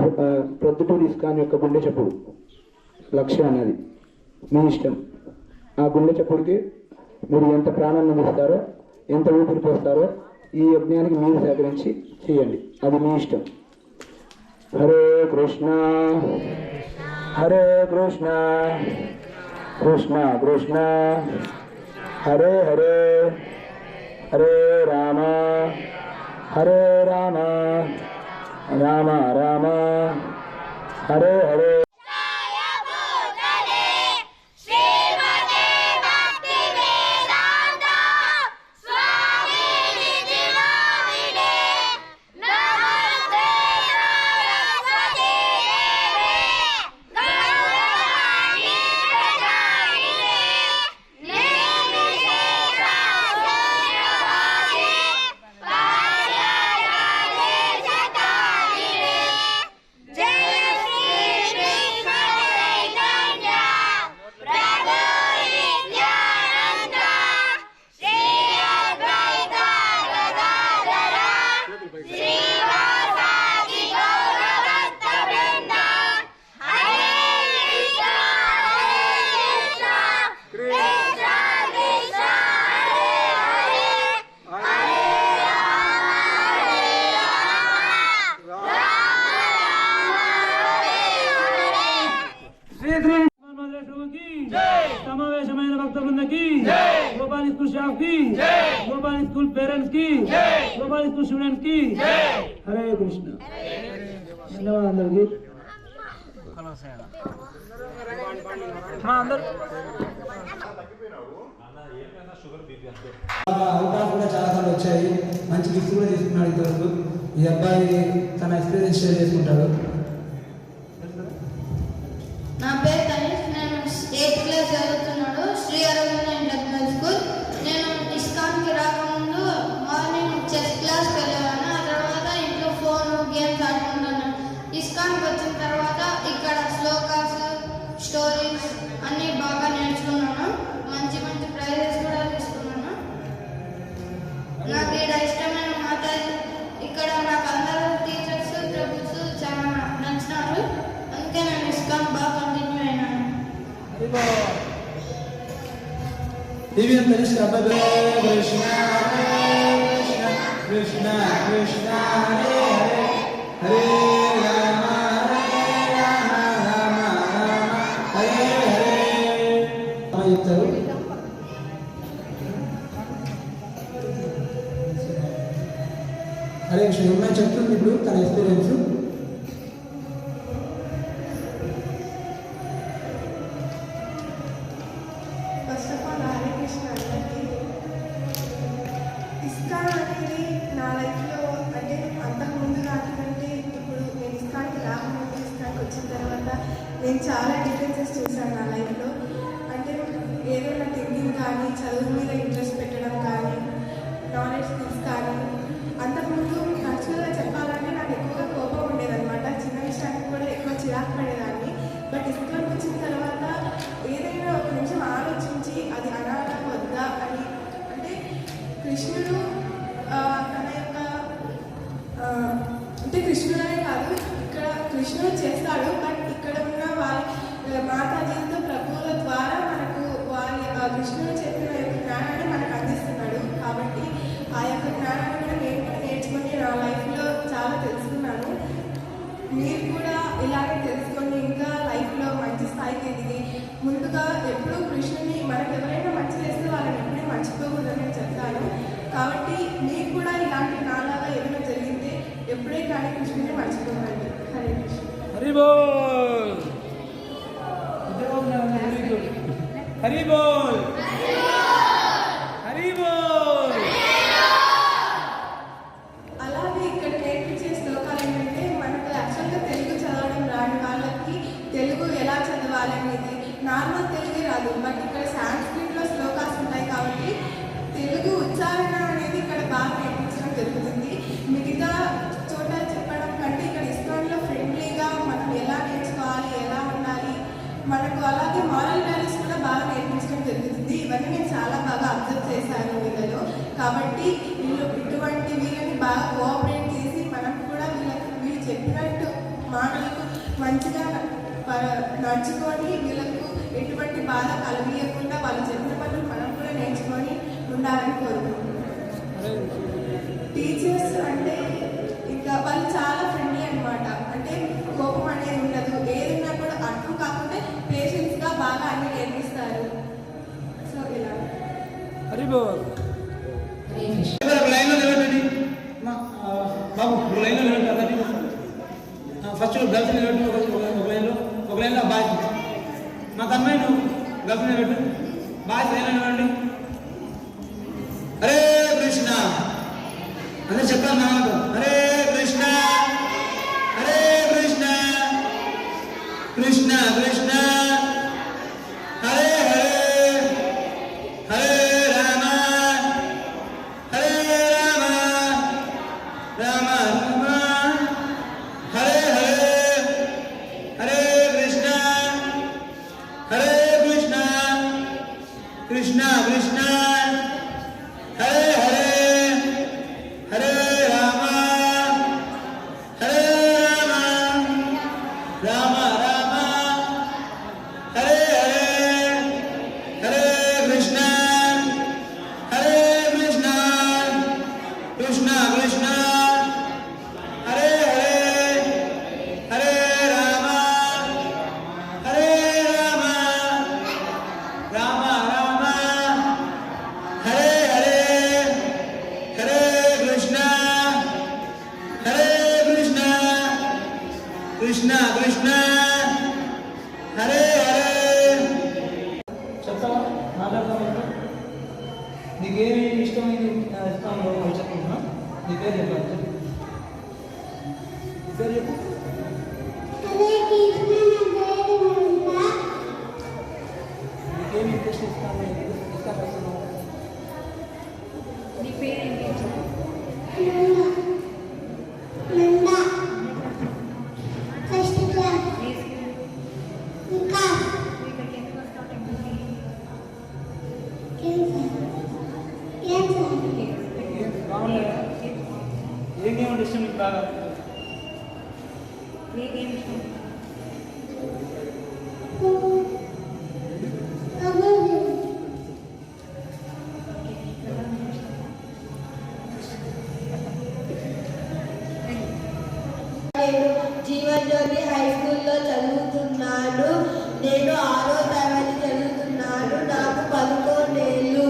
ప్రొద్దుటూరు ఇస్కాన్ యొక్క గుండె చప్పుడు లక్ష్య అనేది మీ ఇష్టం. ఆ గుండె చప్పుడికి మీరు ఎంత ప్రాణాన్ని అందిస్తారో, ఎంత ఊపిరి పోస్తారో ఈ యజ్ఞానికి మీరు సేకరించి చేయండి. అది మీ ఇష్టం. హరే కృష్ణ హరే కృష్ణ కృష్ణ కృష్ణ హరే హరే హరే రామ హరే రామ రామ రామ హరే హరే. జయ శ్రీ स्टाफ की, गोपाल स्कूल पेरेंट्स की, गोपाल स्कूल स्टूडेंट्स की हरे कृष्ण। धन्यवाद अंदर అవకాశం కూడా చాలా సార్లు వచ్చాయి. మంచి గిఫ్ట్స్ కూడా తీసుకున్నాడు ఇంతవరకు. ఈ అబ్బాయి తన ఎక్స్పీరియన్స్ షేర్ చేసుకుంటాడు. నా పేరు తనీష్, నేను 8th క్లాస్ చదువుతున్నాడు శ్రీ అరవింద ఇంటర్నేషనల్ స్కూల్. నేను ఇస్కాన్కి రాకముందు మార్నింగ్ చెస్ క్లాస్కి వెళ్ళేవాను. ఆ తర్వాత ఇంట్లో ఫోన్ గేమ్స్ ఆడుకుంటున్నాను. ఇస్కాన్కి వచ్చిన తర్వాత ఇక్కడ శ్లోకాస్ స్టోరీస్ అన్నీ బాగా నేర్చుకున్నాను. మంచి మంచి ప్రైజెస్ కూడా తీసుకున్నాను. నాకు ఇక్కడ ఇష్టమైన మాతాజీ, ఇక్కడ నాకు అందరూ టీచర్స్ ప్రభుత్వ చాలా నచ్చినారు. అందుకే నేను ఇస్కాన్ బాగా కంటిన్యూ అయినాను. దివ్యం తనిష్క అబ్బాయి కృష్ణ కృష్ణ కృష్ణ హరే హరే హరే రామ రామ హరే హరే చెప్తారు. హరే కృష్ణ ఏమైనా చెప్తుంది ఇప్పుడు తన experience. First of all Hare Krishna అందరికీ. ఇస్కాన్ అనేది నా లైఫ్లో అంటే అంతకుముందు నాకంటే ఇప్పుడు నేను ఇస్కాన్కి రాకముందు ఇస్కాన్కి వచ్చిన తర్వాత నేను చాలా డిఫరెన్సెస్ చూశాను నా లైఫ్లో. అంటే ఏదైనా థింకింగ్ కానీ, చదువు మీద ఇంట్రెస్ట్ పెట్టడం కానీ, నాలెడ్జ్ స్కిల్స్ కానీ. అంతకుముందు యాక్చువల్గా చెప్పాలంటే నాకు ఎక్కువగా కోపం ఉండేదన్నమాట. చిన్న విషయానికి కూడా ఎక్కువ చిరాకు పడేదాన్ని. బట్ ఇస్కాన్కి వచ్చిన తర్వాత ఏదైనా ఒక నిమిషం ఆలోచించి అది అనాలా వద్దా అని, అంటే కృష్ణుడు తన యొక్క అంటే కృష్ణుడనే కాదు, ఇక్కడ కృష్ణుడు చేస్తాడు. బట్ ఇక్కడ ఉన్న వాళ్ళ మాతాజీతో ప్రభువుల ద్వారా మనకు వాళ్ళ కృష్ణుడు చెప్పిన యొక్క జ్ఞానాన్ని మనకు అందిస్తున్నాడు. కాబట్టి ఆ యొక్క జ్ఞానాన్ని కూడా నేను కూడా నేర్చుకొని నా లైఫ్లో చాలా తెలుసుకున్నాను. మీరు కూడా ఇలాగే తెలుసుకొని ఇంకా లైఫ్లో మంచి స్థాయికి ఎదిగి ముందుగా ఎప్పుడూ కృష్ణుని మనకు ఎవరైనా మంచి చేస్తే వాళ్ళని ఎప్పుడే మర్చిపోకూడదని చెప్తాను. కాబట్టి మీకు కూడా ఇలాంటి నాలాగా ఏదైనా జరిగితే ఎప్పుడే కానీ కృష్ణుని మర్చిపోకండి. హరే కృష్ణ. हरि बोल, हरि बोल, हरि बोल. అలాగే ఇక్కడ నేర్పించే శ్లోకాలు ఏంటంటే మనకు యాక్చువల్గా తెలుగు చదవడం రాని వాళ్ళకి తెలుగు ఎలా చదవాలనేది నార్మల్ తెలుగే రాదు. బట్ ఇక్కడ సాంస్క్రిట్లో శ్లోకాస్ ఉంటాయి కాబట్టి తెలుగు ఉచ్చారణ అనేది ఇక్కడ బాగా నేర్పించడం జరుగుతుంది. మిగతా చోట చెప్పడం కంటే ఇక్కడ ఇస్కాన్లో ఫ్రెండ్లీగా మనం ఎలా నేర్చుకోవాలి, ఎలా ఉండాలి, మనకు అలాగే మారల్ వాల్యూస్ కూడా బాగా నేర్పించడం జరుగుతుంది. ఇవన్నీ నేను చాలా బాగా అబ్జర్వ్ చేశాను వీళ్ళలో. కాబట్టి ఇటువంటి వీళ్ళని బాగా కోఆపరేట్ చేసి మనం కూడా వీళ్ళు చెప్పినట్టు మాటలకు మంచిగా నడుచుకొని వీళ్ళకు ఎటువంటి బాధ కలిగియకుండా వాళ్ళు చెప్పిన పనులు మనం కూడా నేర్చుకొని ఉండాలని కోరుకుంటున్నాం. టీచర్స్ అంటే ఇంకా వాళ్ళు చాలా ఫ్రెండ్లీ అనమాట. అంటే కోపం అనేది ఉండదు. ఏదైనా కూడా అర్థం కాకుండా పేషెన్స్గా బాగా అన్ని నేర్పిస్తారు. సో ఇలా हरि बोल. లైన్లో నిలబెట్టండి బాబు, లైన్లో నిలబెట్టాలి. ఫస్ట్ గర్ల్స్ నిలబెట్టు, ఒక లైన్లో బాయ్స్. మా తమ్మాయి నువ్వు గర్ల్స్ నిలబెట్టు, బాయ్స్ లైన్లో నిలబడండి. హరే కృష్ణ అందరూ చెప్పాలి నా మాట. హరే కృష్ణ హరే కృష్ణ కృష్ణ కృష్ణ హరే హరే హరే రామ హరే రామ రామ రామ హరే హరే హరే కృష్ణ హరే కృష్ణ కృష్ణ కృష్ణ హరే హరే హరే రామ హరే రామ రామ రామ హరే హరే హరే కృష్ణ హరే కృష్ణ కృష్ణ కృష్ణ కృష్ణ కృష్ణ హరే హరే. చెప్తావా? మాట్లాడతావా? నీకేమి ఇష్టమైంది ఇస్తాను చెప్తున్నా. నీ పేరు చెప్పాలి. చెప్పు. నీ పేరు చెప్పు. నీకేమి ఇంట్రెస్ట్ ఇస్తాను ఇష్టపడుతున్నావు? నీ పేరేంటి? ఏ గేమ్ అంటే ఇష్టం మీకు బాగా? ఏ గేమ్ ఇష్టం? జీవన్జ్యోతి హై స్కూల్లో చదువుతున్నాను. నేను 6వ తరగతి చదువుతున్నాను. నాకు 11 ఏళ్ళు.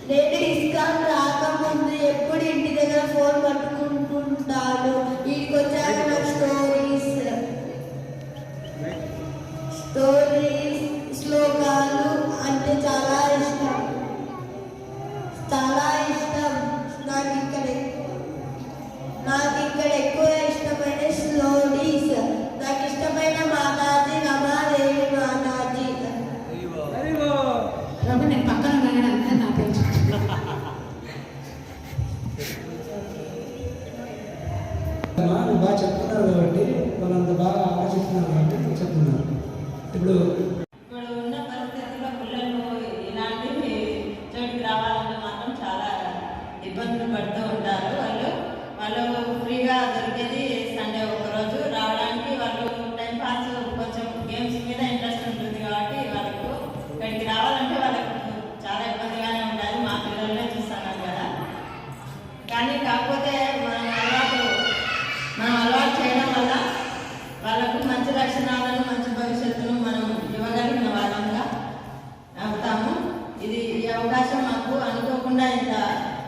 నేను ఇస్కాన్ రాకముందు ఎప్పుడు ఇంటి దగ్గర ఫోన్ పట్టుకుంటుంటాను. ఇంటికి వచ్చాక నాకు స్టోరీస్ శ్లోకాలు అంటే చాలా ఇష్టం. నాకు ఇక్కడ ఎక్కువ ఇష్టమైన స్టోరీస్. నాకు ఇష్టమైన మాతాజీ రమాదేవి మాతాజీ. నేను పక్కన అంతా నా పేరు. నువ్వు బాగా చెప్తున్నారు కాబట్టి వాళ్ళంత బాగా ఆలోచిస్తున్నారు కాబట్టి చెప్తున్నారు. ఇప్పుడు ఉన్న పరిస్థితుల్లో పిల్లలు ఇలాంటి చోటుకి రావాలంటే మాత్రం చాలా ఇబ్బందులు పడుతూ ఉంటారు. వాళ్ళు ఫ్రీగా దొరికేది సండే ఒకరోజు రావడానికి. వాళ్ళు టైం పాస్ కొంచెం గేమ్స్ మీద ఇంట్రెస్ట్ ఉంటుంది కాబట్టి వాళ్ళకు ఇక్కడికి రావాలంటే వాళ్ళకు చాలా ఇబ్బందిగానే ఉంటుంది. మా పిల్లలనే చూస్తున్నాను కదా. కానీ కాకపోతే మనం అలవాటు చేయడం వల్ల వాళ్ళకు మంచి లక్షణాలను మంచి భవిష్యత్తును మనం ఇవ్వగలిగిన వాళ్ళంగా అవుతాము. ఈ అవకాశం మాకు అనుకోకుండా ఇంత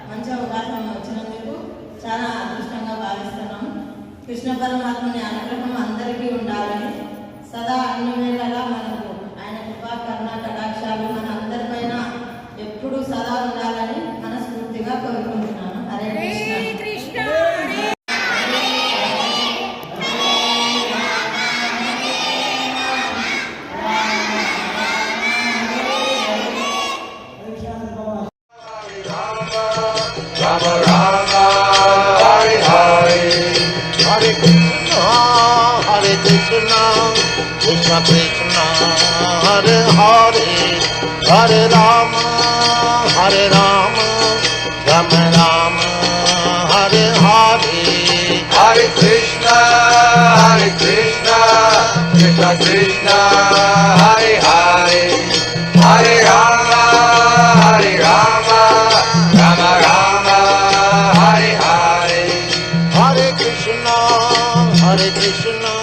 మంచి అవకాశం వచ్చినందుకు చాలా అదృష్టంగా భావిస్తున్నాము. కృష్ణ పరమాత్మని అనుగ్రహం అందరికీ ఉండాలని సదా అన్ని వేళలా మనకు ఆయన కృపా కరుణ కటాక్షాలు మన అందరిపైన ఎప్పుడూ సదా ఉండాలని మనస్ఫూర్తిగా కోరుకుంటున్నాను. Hare Krishna. Krishna Krishna Hare Hare Hare Rama Hare Rama Rama Rama Hare Hare Hare Krishna Krishna Krishna Hare Hare Hare Rama Rama Rama Hare Hare Hare Krishna